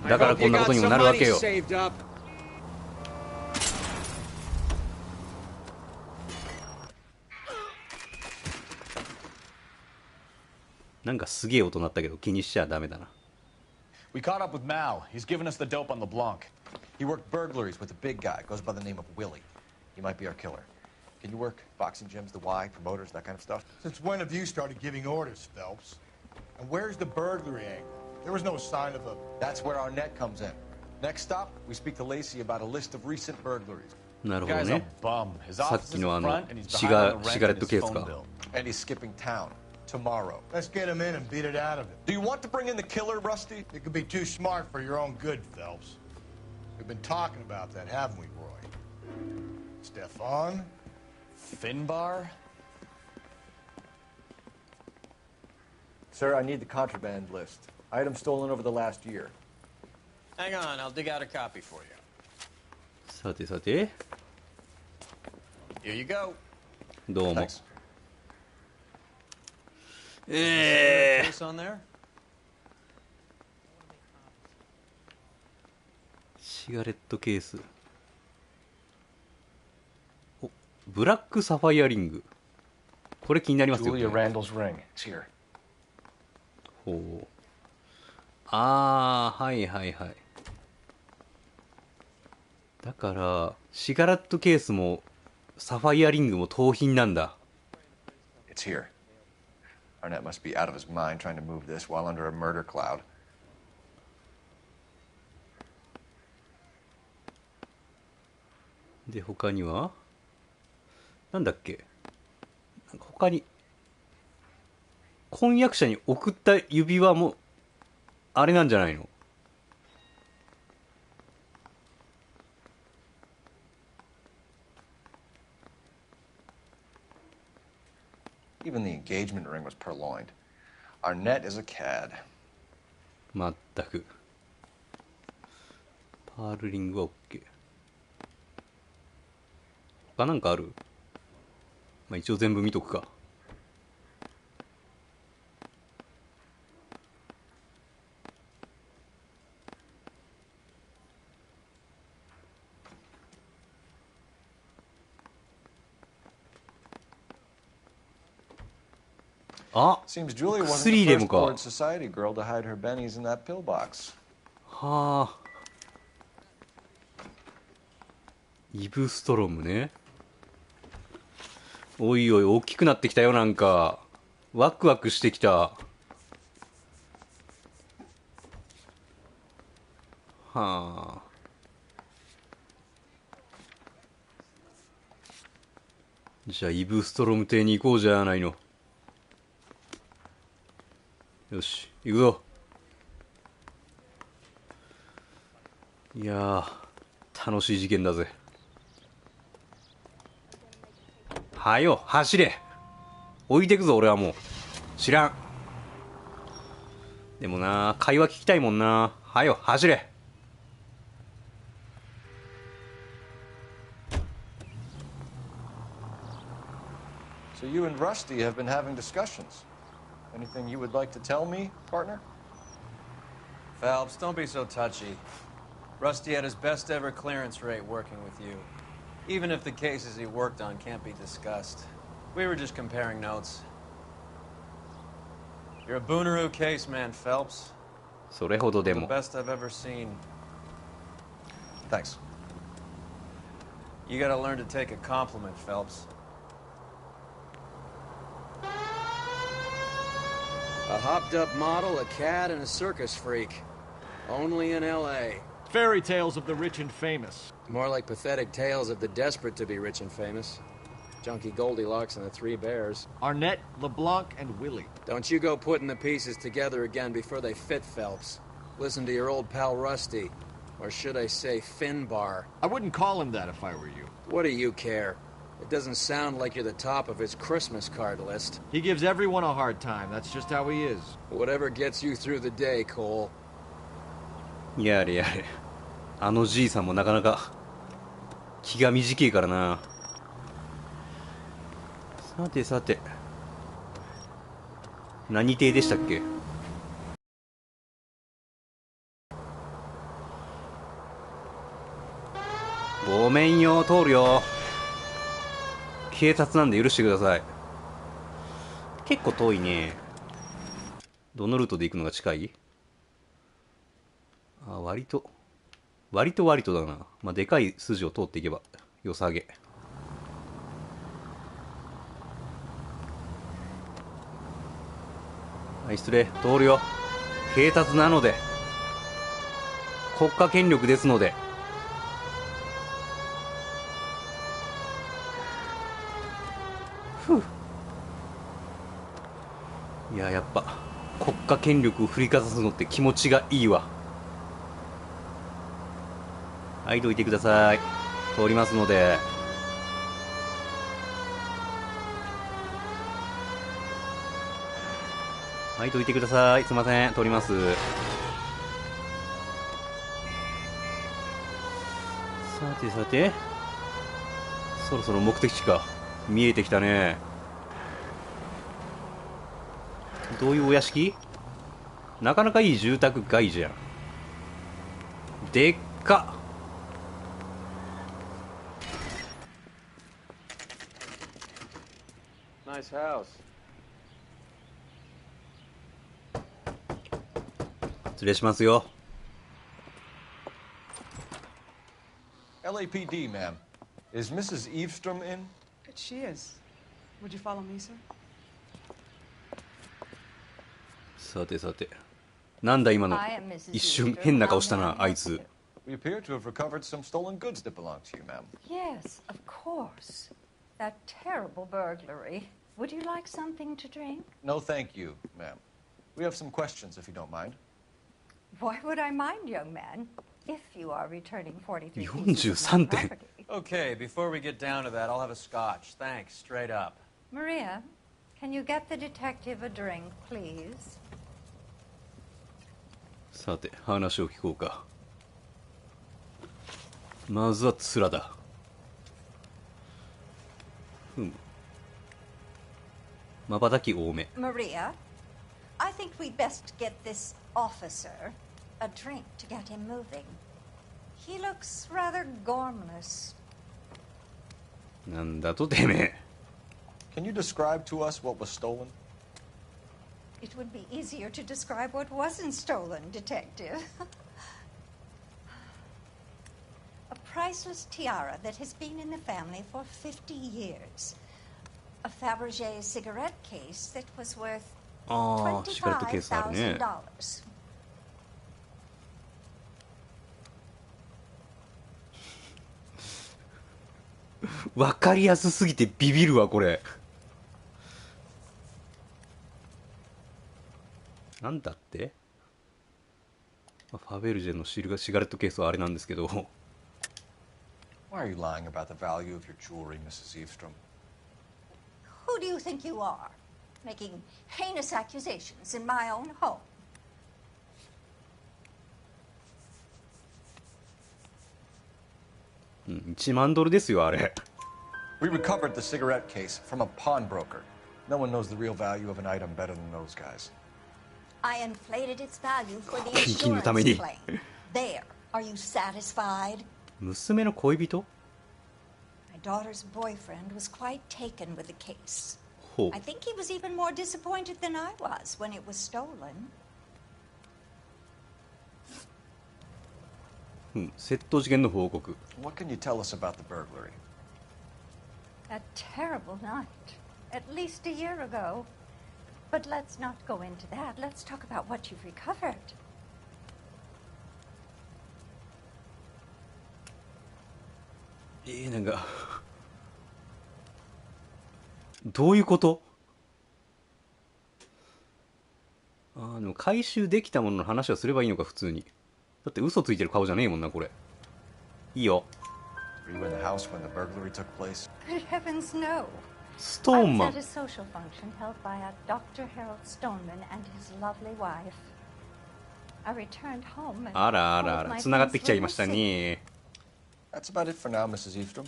だからこんなことにもなるわけよ。なんかすげえ音鳴ったけど気にしちゃダメだな。 We caught up with Mal. He's given us the dope on LeBlanc. He worked burglaries with a big guy. Goes by the name of Willie. He might be our killer. Can you work boxing gyms, the Y, promoters, that kind of stuff? Since when have you started giving orders, Phelps? And where's the burglary angle? There was no sign of a... That's where our net comes in. Next stop, we speak to Lacey about a list of recent burglaries. なるほど Guy's a ね。 bum. His さ office っ is き in のあの front, and he's シ behind ガ on the シ rent ガレッ and ト his ケース phone か。 bill. And he's skipping town tomorrow. Let's get him in and beat it out of him. Do you want to bring in the killer, Rusty? It could be too smart for your own good, Phelps. We've been talking about that, haven't we, Roy? Stefan? Finbar? Sir, I need the contraband list. Items stolen over the last year. Hang on, I'll dig out a copy for you. さてさて、 Here you go. どうも。 Thanks. Case on there? シガレットケース。お、ブラックサファイアリング。これ気になりますよね。 Julia Randall's ring. It's here. ほう。ああ、はいはいはい。だからシガレットケースもサファイアリングも盗品なんだ。 It's here. Arnett must be out of his mind trying to move this while under a murder cloud. で他にはなんだっけ、なんか他に婚約者に送った指輪もあれなんじゃないの。 Even the engagement ring was purloined. Arnett is a cad. まったく。パールリングは OK。他なんかある？まあ一応全部見とくか。あ、 Seems Julia wasn't 薬 the でも first か。 bored society girl to hide her bennies in that pillbox. はあ。イブストロムね。おいおい大きくなってきたよ。なんかワクワクしてきた。はあ。じゃあイブストロム邸に行こうじゃないの。よし行くぞ。いやー楽しい事件だぜ。はよ走れ。置いてくぞ俺はもう。知らん。でもな会話聞きたいもんな。はよ走れ。 So you and Rusty have been having discussions. Anything you would like to tell me, partner? Phelps, don't be so touchy. Rusty had his best ever clearance rate working with you. Even if the cases he worked on can't be discussed. We were just comparing notes. You're a Booneroo case man, Phelps. それほどで The も。 best I've ever seen. Thanks. You gotta learn to take a compliment, Phelps. A hopped-up model, a cad, and a circus freak. Only in L.A. Fairy tales of the rich and famous. More like pathetic tales of the desperate to be rich and famous. Junkie Goldilocks and the Three Bears. Arnett, LeBlanc, and Willie. Don't you go putting the pieces together again before they fit, Phelps. Listen to your old pal Rusty. Or should I say Finbar. I wouldn't call him that if I were you. What do you care? It doesn't sound like you're the top of his Christmas card list. He gives everyone a hard time. That's just how he is. Whatever gets you through the day, Cole. やれやれ。あのじいさんもなかなか気が短いからな。さてさて。何邸でしたっけ？ごめんよ、通るよ。警察なんで許してください。結構遠いね。どのルートで行くのが近い？あ、割とだな。まあ、でかい筋を通っていけば良さげ。はい、失礼。通るよ。警察なので。国家権力ですので。いや、やっぱ国家権力を振りかざすのって気持ちがいいわ。はい、どいてください。通りますので。はい、どいてください。すいません、通ります。さてさて、そろそろ目的地か。見えてきたね。どういうお屋敷？なかなかいい住宅街じゃん。でっか。Nice house. 失礼しますよ。LAPD, ma'am. Is Mrs. Eavestrom in? She is. Would you follow me, sir? さてさて、なんだ今の。一瞬変な顔したな、あいつ。We appear to have recovered some stolen goods that belong to you, ma'am. Yes, of course. That terrible burglary. Would you like something to drink? No, thank you, ma'am. We have some questions, if you don't mind. Why would I mind, young man, if you are returning 43 43点。Okay, before we get down to that, I'll have a scotch. Thanks, straight up. Maria, can you get the detective a drink, please? さて、話を聞こうか。まずは面だ。瞬き多め。 Maria, I think we'd best get this officer a drink to get him moving. He looks rather gormless. なんだとてめえ。 Can you describe to us what was stolen? It would be easier to describe what wasn't stolen, Detective. A priceless tiara that has been in the family for 50 years. A Fabergé cigarette case that was worth ああ、シガレットケースあるね。 $25,000. わかりやすすぎてビビるわ、これ。なんだって？ファベルジェのシガレットケースはあれなんですけど。 Why are you lying about the value of your jewelry, Mrs. Eavestrom? Who do you think you are? Making heinous accusations in my own home. 1万ドルですよ、あれ。 We recovered the cigarette case from a pawnbroker. No one knows the real value of an item better than those guys. I inflated its value for the 現金のため insurance に。 claim. There. Are you satisfied? 娘の恋人？ My daughter's boyfriend was quite taken with the case. ほう。 I think he was even more disappointed than I was when it was stolen. 窃盗事件の報告。 What can you tell us about the burglary? A terrible night. At least a year ago. But let's not go into that. Let's talk about what you've recovered. なんかどういうこと？でも回収できたものの話をすればいいのか、普通に。だって嘘ついてる顔じゃねえもんな、これ。いいよ。 Were you in the house when the burglary took place? Good heavens, no. Stoneman. I was at a social function held by a Dr. Harold Stoneman and his lovely wife. I returned home and あらあらあ told ら、 my 繋がって friends きちゃい were ました missing. ね。 That's about it for now, Mrs. Eavestrom.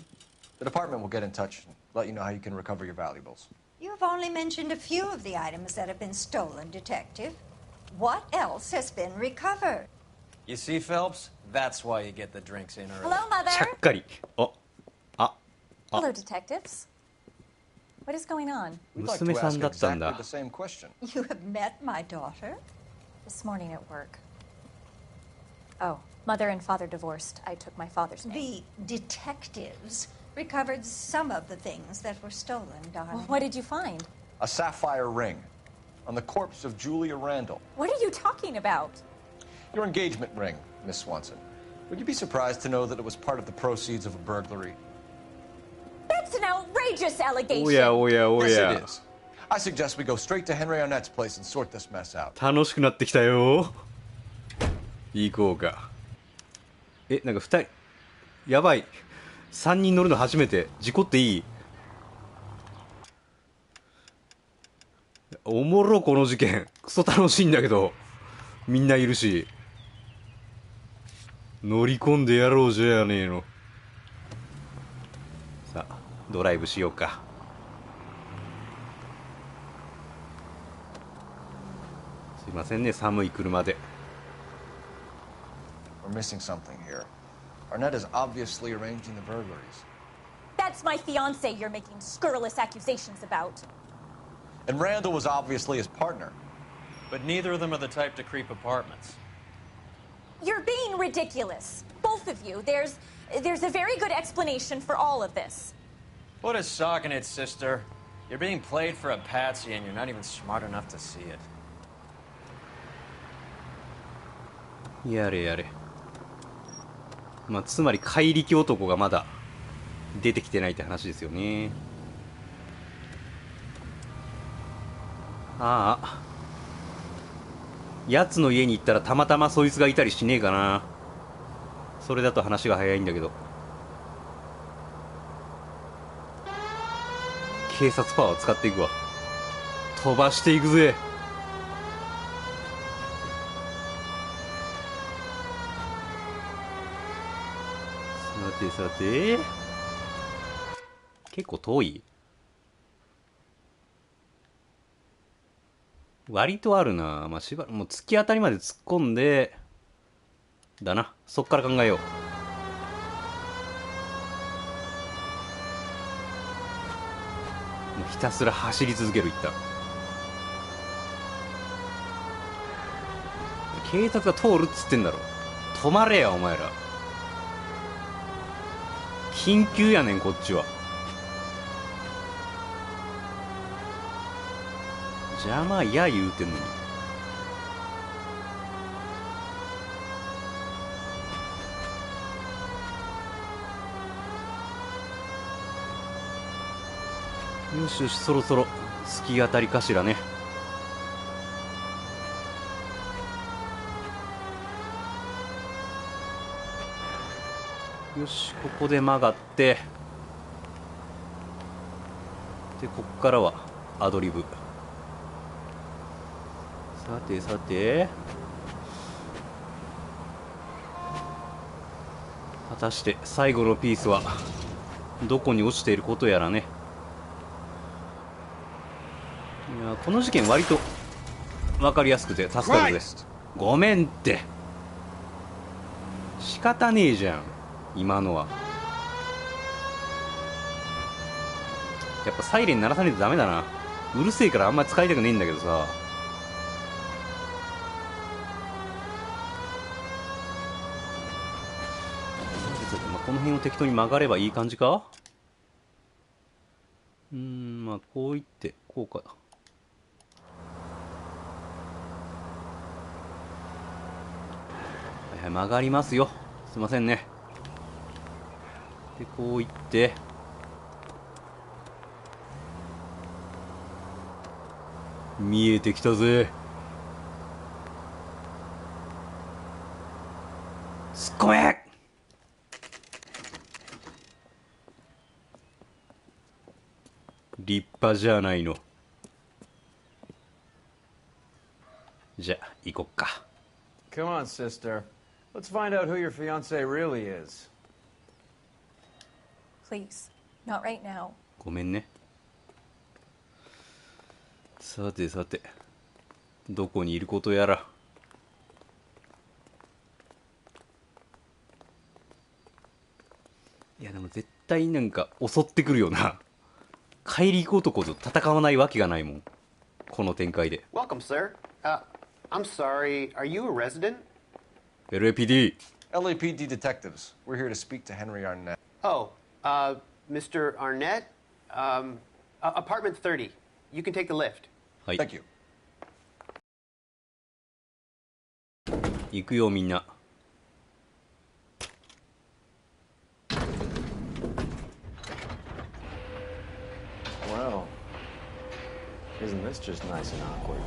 The department will get in touch and let you know how you can recover your valuables. You've only mentioned a few of the items that have been stolen, Detective. What else has been recovered? You see, Phelps? That's why you get the drinks in early. Hello, Mother. ちゃっかり。あ、あ、あ。 Hello, detectives. What is going on? We'd like to 娘さ ask んだったん exactly だ。 the same question. You have met my daughter? This morning at work. Oh, mother and father divorced. I took my father's name. The detectives recovered some of the things that were stolen, darling. Well, what did you find? A sapphire ring on the corpse of Julia Randall. What are you talking about? Your engagement ring, Miss Swanson. Would you be surprised to know that it was part of the proceeds of a burglary? That's an outrageous allegation. おやおやお Yes, や it。is. I suggest we go straight to Henry Arnett's place and sort this mess out. 楽しくなってきたよ。行こうか。なんか2人。やばい。3人乗るの初めて。事故っていい？おもろこの事件。クソ楽しいんだけど。みんないるし。乗り込んでやろうじゃねえの。さあ、ドライブしようか。すいませんね、寒い車で。We're missing something here. Arnett is obviously arranging the burglaries. That's my fiance you're making scurrilous accusations about. And Randall was obviously his partner. But neither of them are the type to creep apartments. You're being ridiculous. Both of you. There's a very good explanation for all of this. What is socking it, sister? You're being played for a patsy and you're not even smart enough to see it. やれやれ。まあ、つまり怪力男がまだ出てきてないって話ですよね。ああ。奴の家に行ったらたまたまそいつがいたりしねえかな。それだと話が早いんだけど。警察パワーを使っていくわ。飛ばしていくぜ。さてさて、結構遠い？割とあるな。まあ、しばらくもう突き当たりまで突っ込んでだな。そっから考えよう。もうひたすら走り続ける。いった。警察が通るっつってんだろ。止まれやお前ら。緊急やねんこっちは。邪魔や言うてんのに。よしよし、そろそろ突き当たりかしらね。よし、ここで曲がってで、こっからはアドリブ。さてさて、果たして最後のピースはどこに落ちていることやらね。いや、この事件割と分かりやすくて助かるです。ごめんって、仕方ねえじゃん今のは。やっぱサイレン鳴らさないとダメだな。うるせえからあんまり使いたくねえんだけどさ。この辺を適当に曲がればいい感じか。まあこういってこうか。はいはい、曲がりますよ。すいませんね。でこういって見えてきたぜ。突っ込め。立派じゃないの。じゃあ行こっか。 Come on, sister. Let's find out who your fiance really is. Please, not right now. ごめんね。さてさて、どこにいることやら。いやでも絶対なんか襲ってくるよな。怪力男と戦わないわけがないもん、この展開で。 Welcome, sir. I'm sorry, are you a resident? LAPD. LAPD detectives. We're here to speak to Henry Arnett. Oh, Mr. Arnett? Apartment 30. You can take the lift. Thank you. 行くよみんな。 Well, isn't this just nice and awkward?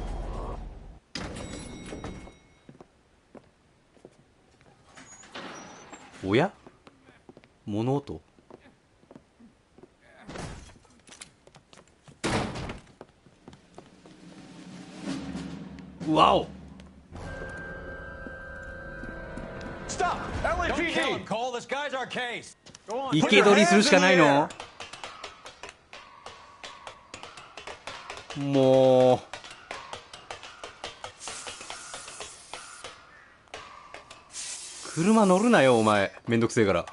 おや、物音。わお。 Stop! LAPD! Don't kill him, Cole. This guy's our case. Go on. 生け捕りするしかないの？もう。車乗るなよお前、めんどくせえから。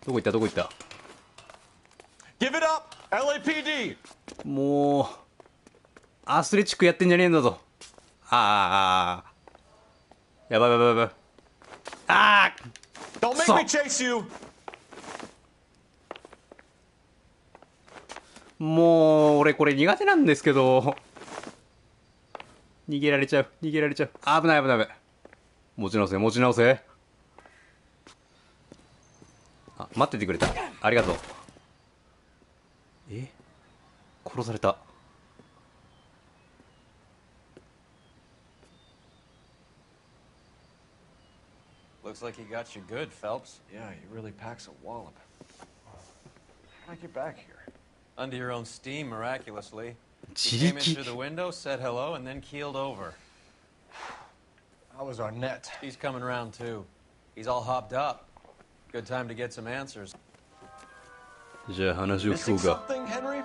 どこ行ったどこ行った。 Give it up, LAPD! もうアスレチックやってんじゃねえんだぞ。ああ、やばいやばいやばい。ああ、 Don't make me chase you! もう俺これ苦手なんですけど、逃げられちゃう逃げられちゃう。危ない危ない危ない。持ち直せ持ち直せ。あ、待っててくれた、ありがとう。え、殺された。 Looks like he got you good, Phelps. Yeah, he really packs a wallop. How'd I get back here? Under your own steam, miraculously. You Chiriki. came in through the window, said hello, and then keeled over. How was Arnett? He's coming around, too. He's all hopped up. Good time to get some answers. じゃあ話を聞こ Missing うか。 something, Henry?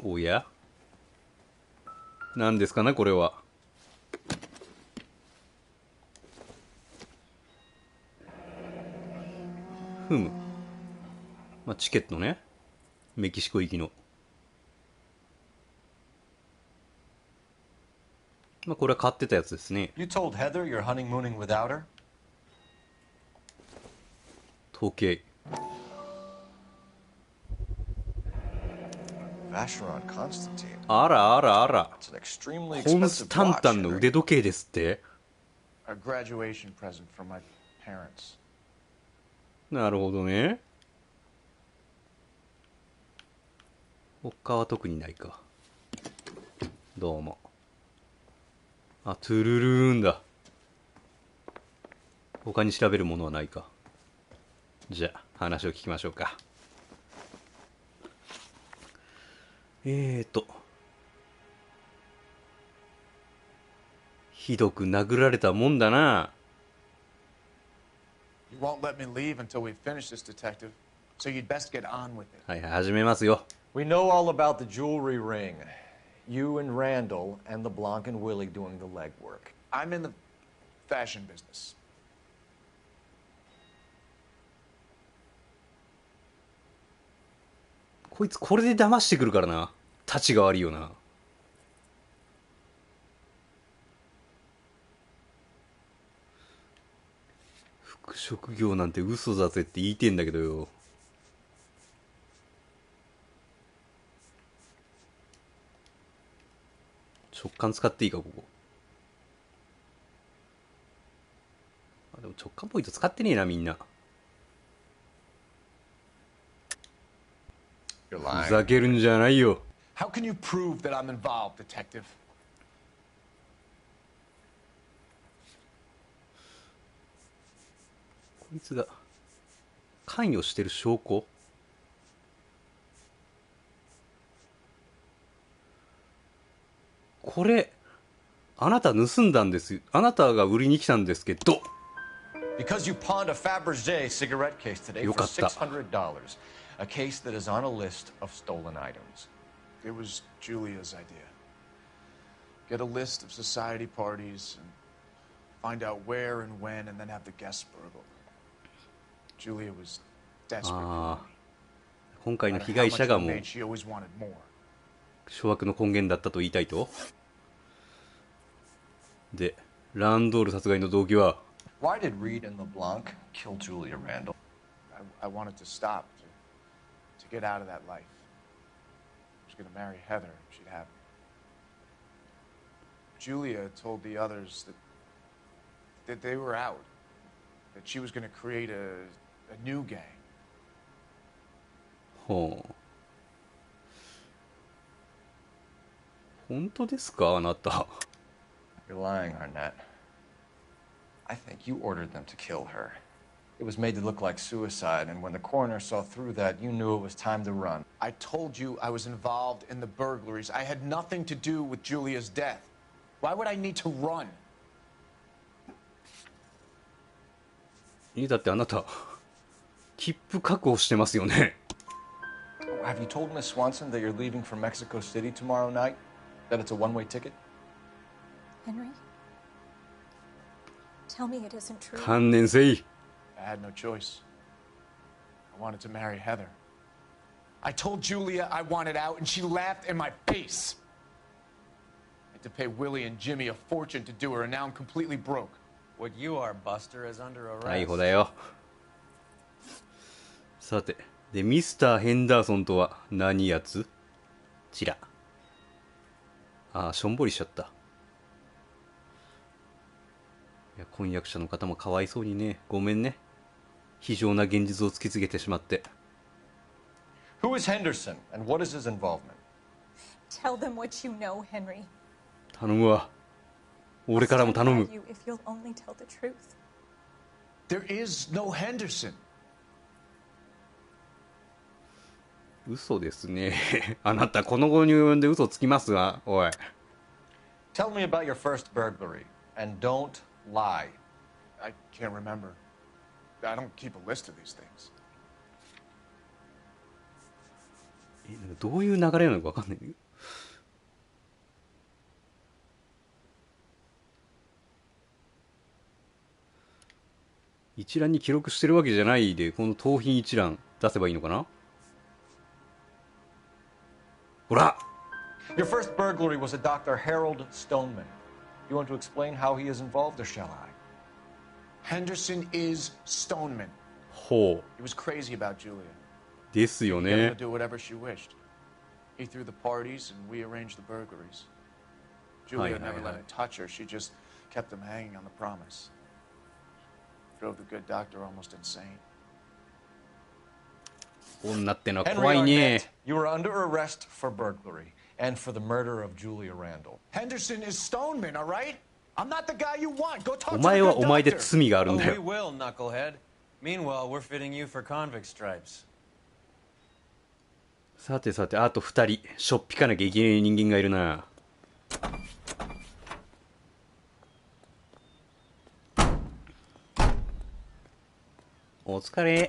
おや、何ですかなこれは。ふむ、まあ、チケットね、メキシコ行きの。まあこれは買ってたやつですね。 You told Heather you're honeymooning without her? 時計。 Vacheron Constantine. あらあらあら。 It's an extremely コンス expensive タン watch, タンの Henry. 腕時計ですって。 A graduation present from my parents. なるほどね。他は特にないか。どうも。あ、トゥルルーンだ。他に調べるものはないか。じゃあ話を聞きましょうか。ひどく殴られたもんだな。 You won't let me leave until we finish this, detective. So you'd best get on with it. はいはい、始めますよ。 We know all about the jewelry ring. You and Randall and LeBlanc and Willie doing the legwork. I'm in the fashion business. こいつこれで騙してくるからな。立ちが悪いよな。副職業なんて嘘だぜって言いてんだけどよ。直感使っていいかここ。あ、でも直感ポイント使ってねえなみんな。 You're ふ lying. ざけるんじゃないよ。 How can you prove that I'm involved, detective? こいつが関与してる証拠。これあなた盗んだんです。あなたが売りに来たんですけど。 Because you pawned a Fabergé cigarette case today for $600. A case that is on a list of stolen items. It was Julia's idea. Get a list of society parties and find out where and when, and then have the guests burgled. Julia was desperate for あ me. あ、今回の No 被 matter 害 how 者 much が we もう made, she always wanted more. 諸悪の根源だったと言いたいと。で、ランドール殺害の動機は Why did Reed and LeBlanc kill Julia Randall? I wanted to stop, to get out of that life. I was going to marry Heather if she'd have me. Julia told the others that they were out, that she was going to create a new gang. ほう。本当ですか、あなた。You're lying, Arnett. I think you ordered them to kill her. It was made to look like suicide, and when the coroner saw through that, you knew it was time to run. I told you I was involved in the burglaries. I had nothing to do with Julia's death. Why would I need to run? だってあなた、切符確保してますよね。Have you told Miss Swanson that you're leaving for Mexico City tomorrow night? That it's a one-way ticket? Henry? Tell me it isn't true. 観念せい。I had no choice. I wanted to marry Heather. I told Julia I wanted out, and she laughed in my face. I had to pay Willie and Jimmy a fortune to do her, and now I'm completely broke. What you are, Buster, is under arrest. 逮捕だよ。さて、で、ミスター・ヘンダーソンとは何やつ？チラ。ああ、しょんぼりしちゃった。いや、婚約者の方もかわいそうにね。ごめんね。非常な現実を突きつけてしまって。Who is Henderson, and what is his involvement? Tell them what you know, Henry. 頼むわ。俺からも頼む。You if you'll only tell the truth. There is no Henderson. 嘘ですね。あなた、この後に及んで嘘つきますわ。おい。Tell me about your first burglary, and don't lie. I can't remember. I don't keep a list of these things. どういう流れなのか分かんない。一覧に記録してるわけじゃないで、この盗品一覧出せばいいのかな。ほら。 Your first burglary was a Dr. Harold Stoneman. You want to explain how he is involved, or shall I? Henderson is Stoneman. ほう。 He was crazy about Julia. ですよ He ね got to。do whatever she wished. He threw the parties, and we arranged the burglaries. Julia never let him touch her. She just kept him hanging on the promise. Drove the good doctor almost insane. 女ってのは Henry 怖いね。 Arnett, you are under arrest for burglary and for the murder of Julia Randall. Henderson is Stoneman, all right? I'm not the guy you want. Go talk お to 前 the は good お前で doctor. 罪があるん Oh, だ we よ。 will, knucklehead. Meanwhile, we're fitting you for convict stripes. さてさて、あと二人、しょっぴかなきゃいけない人間がいるな。お疲れ。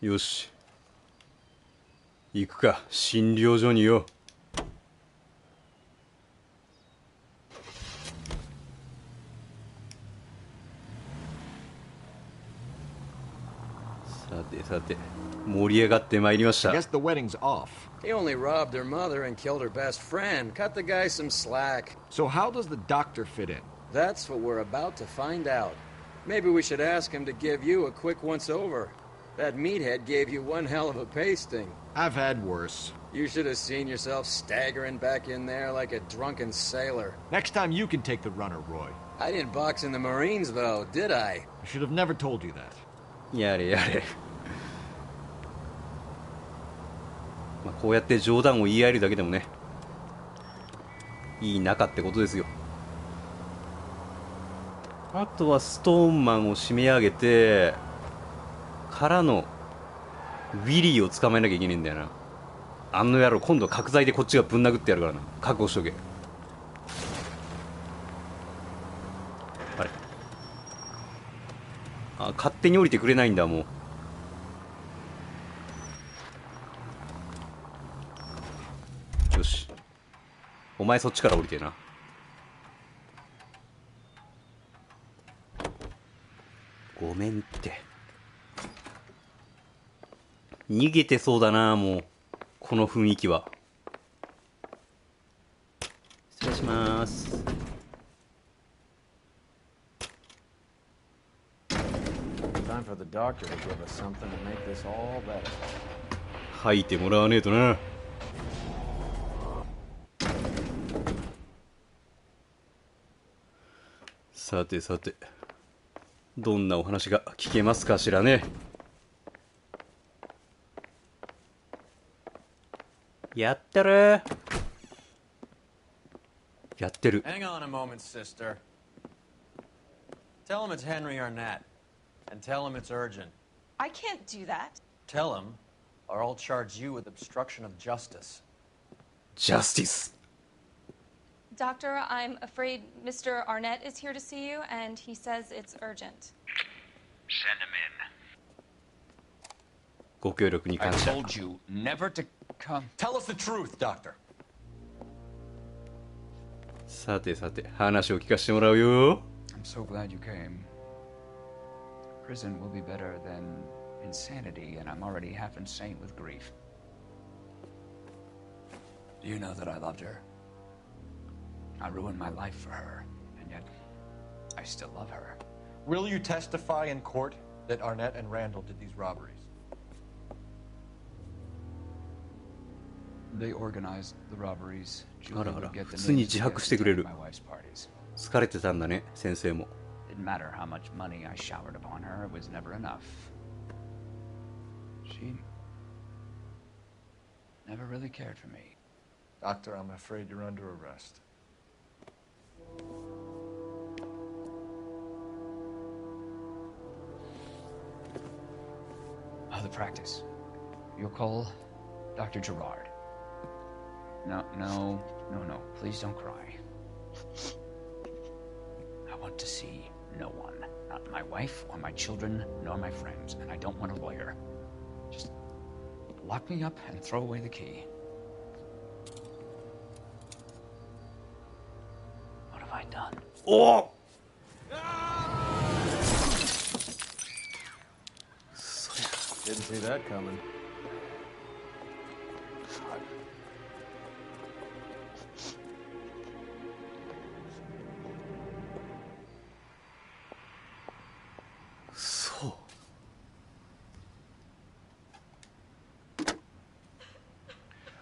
よし。行くか、診療所によ。さてさて、盛り上がってまいりました。 I guess the wedding's off. He only robbed her mother and killed her best friend. Cut the guy some slack. So how does the doctor fit in? That's what we're about to find out. Maybe we should ask him to give you a quick once-over. That meathead gave you one hell of a pasting. I've had worse. You should have seen yourself staggering back in there like a drunken sailor. Next time you can take the runner, Roy. I didn't box in the Marines, though, did I? I should have never told you that. やれやれ。まあこうやって冗談を言い合えるだけでもね、いい仲ってことですよ。あとはストーンマンを締め上げてからのウィリーを捕まえなきゃいけないんだよな。あの野郎今度角材でこっちがぶん殴ってやるからな。覚悟しとけ。あれ、あ、勝手に降りてくれないんだ。もうよし、お前そっちから降りてな。ごめんって。逃げてそうだな、もうこの雰囲気は。失礼します。Time for the doctor to give us something to make this all better. 吐いてもらわねえとな。さてさて、どんなお話が聞けますかしらね。やってる。やってる。 Hang on a moment, sister. Tell him it's Henry Arnett, and tell him it's urgent. I can't do that. Tell him, or I'll charge you with obstruction of justice. Justice. Doctor, I'm afraid Mr. Arnett is here to see you, and he says it's urgent. Send him in. ご協力に I 感謝。 told you never to come. Tell us the truth, Doctor. さてさて、話を聞かせてもらうよ。 I'm so glad you came. Prison will be better than insanity, and I'm already half insane with grief. Do you know that I loved her? I ruined my life for her, and yet I still love her. Will you testify in court that Arnett and Randall did these robberies? They organized the robberies. あ Julie らあら、 would get 普 the 通に names 自 together 白して to くれ attend る。 my wife's parties. 疲れてたんだね、先生も。 Didn't matter how much money I showered upon her, it was never enough. She never really cared for me. Doctor, I'm afraid you're under arrest. The practice. You'll call Dr. Gerard. No. Please don't cry. I want to see no one. Not my wife or my children, nor my friends. And I don't want a lawyer. Just lock me up and throw away the key. What have I done? Oh! Didn't see that coming. So.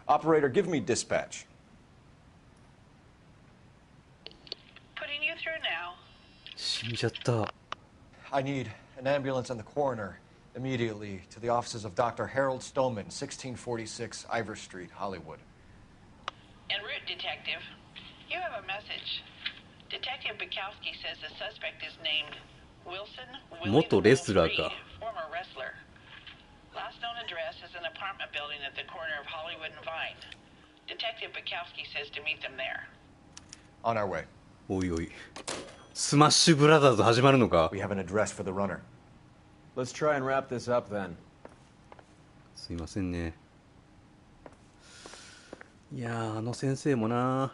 Operator, give me dispatch. Putting you through now. 死んじゃった。 I need an ambulance and the coroner immediately to the offices of Dr. Harold Stoneman, 1646 Ivor Street, Hollywood. En route, Detective. You have a message. Detective Bukowski says the suspect is named Wilson Willie 元レスラーか。 former wrestler. Last known address is an apartment building at the corner of Hollywood and Vine. Detective Bukowski says to meet them there. On our way. おいおい。スマッシュブラザーズ始まるのか。 We have an address for the runner. Let's try and wrap this up then. すいませんね。いやー、あの先生もな。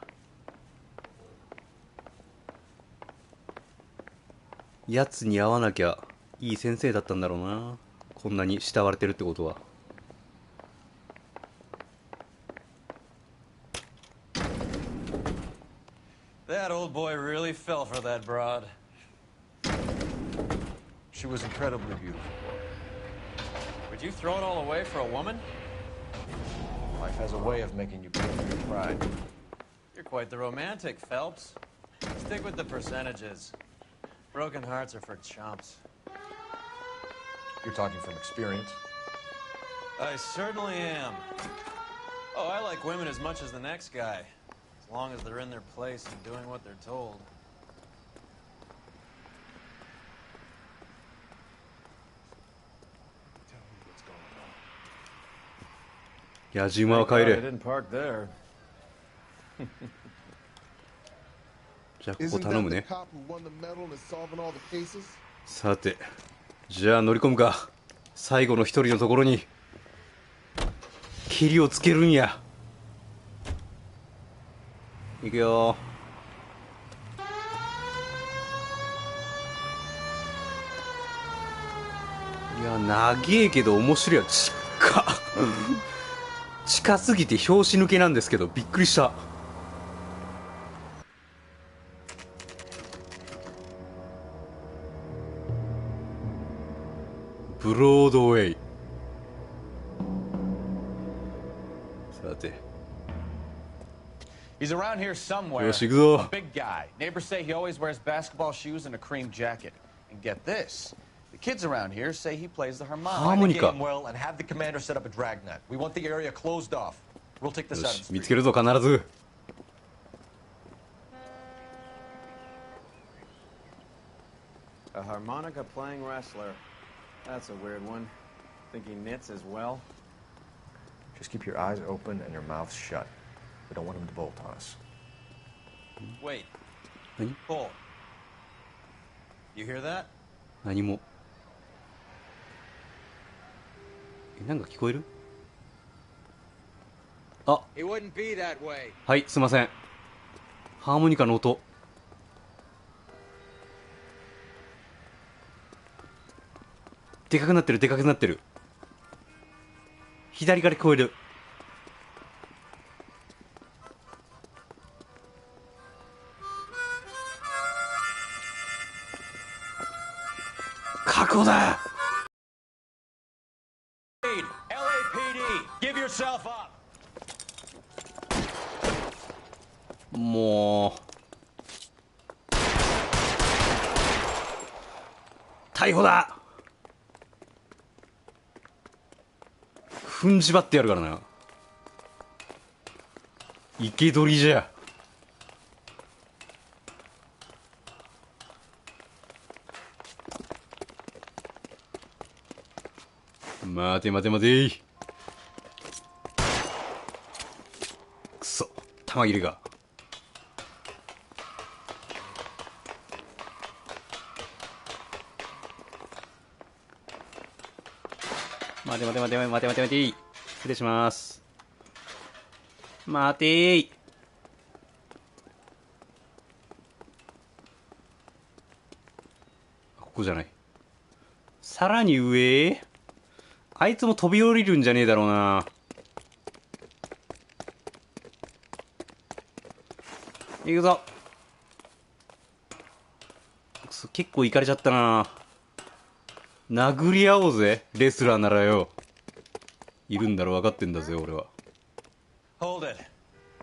やつに会わなきゃいい先生だったんだろうな。こんなに慕われてるってことは。That old boy really fell for that broad. She was incredibly beautiful. Would you throw it all away for a woman? Life has a way of making you pay for your pride. You're quite the romantic, Phelps. Stick with the percentages. Broken hearts are for chumps. You're talking from experience. I certainly am. Oh, I like women as much as the next guy. As long as they're in their place and doing what they're told. 矢島は帰 I れ。 didn't park there. じゃあここ頼むね。さて、じゃあ乗り込むか。最後の一人のところに霧をつけるんや。行くよ。いや長えけど面白いよ。近すぎて拍子抜けなんですけど、びっくりした。ブロードウェイ。さて He's around here somewhere. よし行くぞ。 A big guy. Neighbors say he always wears basketball shoes and a cream jacket. And get this. The kids around here say he plays the harmonica. Harmonica. Find the game well and have the commander set up a dragnet. We want the area closed off. We'll take this よ out し of the 見つ street. けるぞ必ず。 A harmonica playing wrestler. That's a weird one. Think he knits as well? Just keep your eyes open and your mouth shut. We don't want him to bolt on us. Wait. 何 Bull. You hear that? 何も。なんか聞こえる？あ、 He wouldn't be that way. はいすいません。ハーモニカの音。でかくなってるでかくなってる。左から聞こえる。確保だ。 LAPD, give yourself up. もう逮捕だ。踏んじばってやるからな。生け捕りじゃ。待て待て待て。くそ弾切れが。待て待て待て待て待て待て。失礼します。待てー。ここじゃない。さらに上。あいつも飛び降りるんじゃねえだろうな。行くぞ。結構行かれちゃったな。殴り合おうぜレスラーならよ。いるんだろ分かってんだぜ俺は。 Hold it.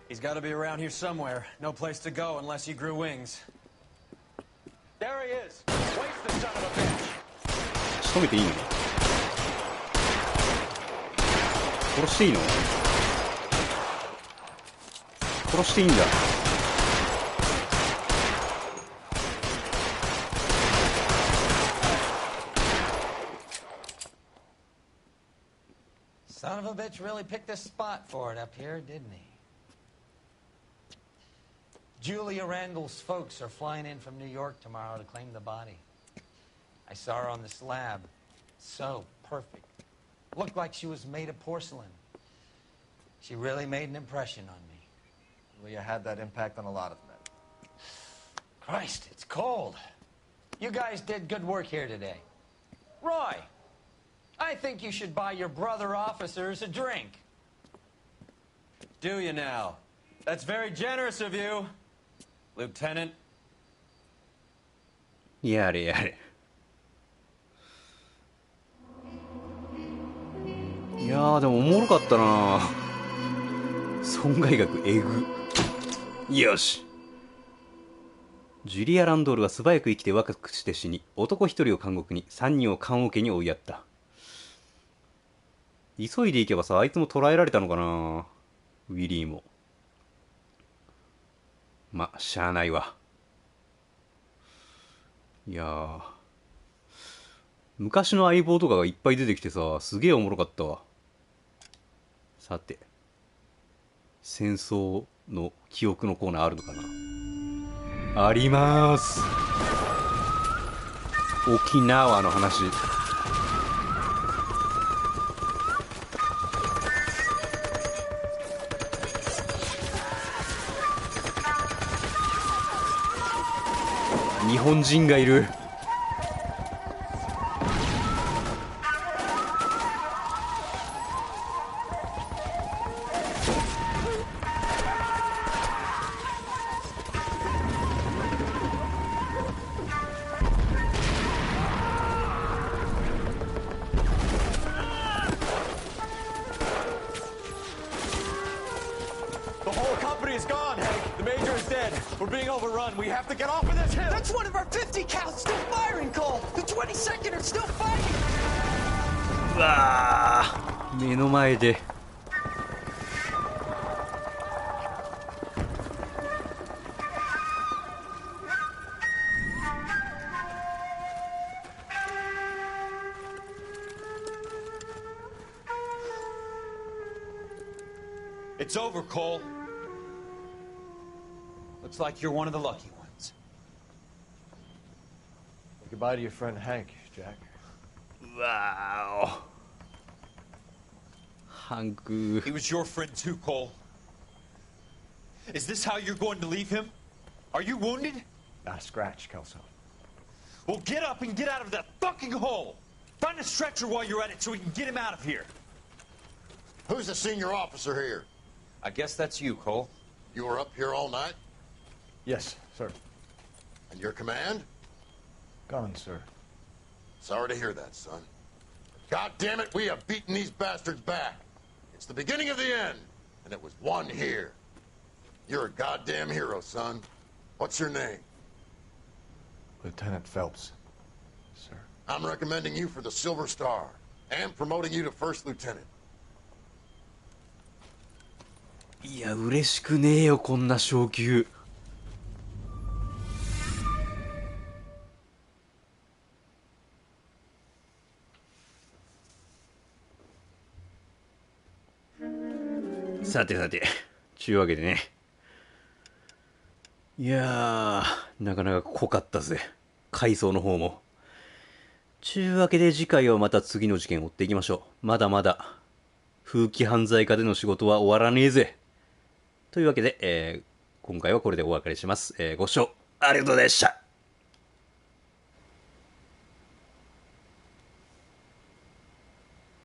He's got to be around here somewhere. No place to go unless he grew wings. There he is. Waste the son of a bitch. 仕留めていいの？殺していいの？殺していいんだ。 Son of a bitch really picked a spot for it up here, didn't he? Julia Randall's folks are flying in from New York tomorrow to claim the body. I saw her on the slab. So perfect. Looked like she was made of porcelain. She really made an impression on me. Julia had that impact on a lot of men. Christ, it's cold. You guys did good work here today. Roy, I think you should buy your brother officers a drink. Do you now? That's very generous of you, Lieutenant. やれやれ。いやーでもおもろかったな。損害額えぐ。よし。ジュリア・ランドールは素早く生きて若くして死に、男一人を監獄に、三人を棺桶に追いやった。急いでいけばさ、あいつも捕らえられたのかな、ウィリーも。ま、しゃあないわ。いやー、昔の相棒とかがいっぱい出てきてさ、すげえおもろかったわ。さて、戦争の記憶のコーナーあるのかな。ありまーす。沖縄の話。日本人がいる。We're being overrun. We have to get off of this hill. That's one of our 50 cows still firing, Cole. The 22nd are still fighting. うわあ、目の前で。It's over, Cole. Looks like you're one of the lucky ones. Say goodbye to your friend Hank, Jack. うわお。ハンク。 He was your friend too, Cole. Is this how you're going to leave him? Are you wounded? Not a scratch, Kelso. Well, get up and get out of that fucking hole. Find a stretcher while you're at it so we can get him out of here. Who's the senior officer here? I guess that's you, Cole. You were up here all night? Yes, sir. And your command? Gone, sir. Sorry to hear that, son. God damn it, we have beaten these bastards back. It's the beginning of the end, and it was one here. You're a goddamn hero, son. What's your name? Lieutenant Phelps, sir. I'm recommending you for the Silver Star, and promoting you to First Lieutenant. いや、嬉しくねえよ、こんな昇級。さてさて、ちゅうわけでね。いやー、なかなか濃かったぜ。回想の方も。ちゅうわけで次回はまた次の事件を追っていきましょう。まだまだ、風紀犯罪課での仕事は終わらねえぜ。というわけで、今回はこれでお別れします。ご視聴ありがとうございました。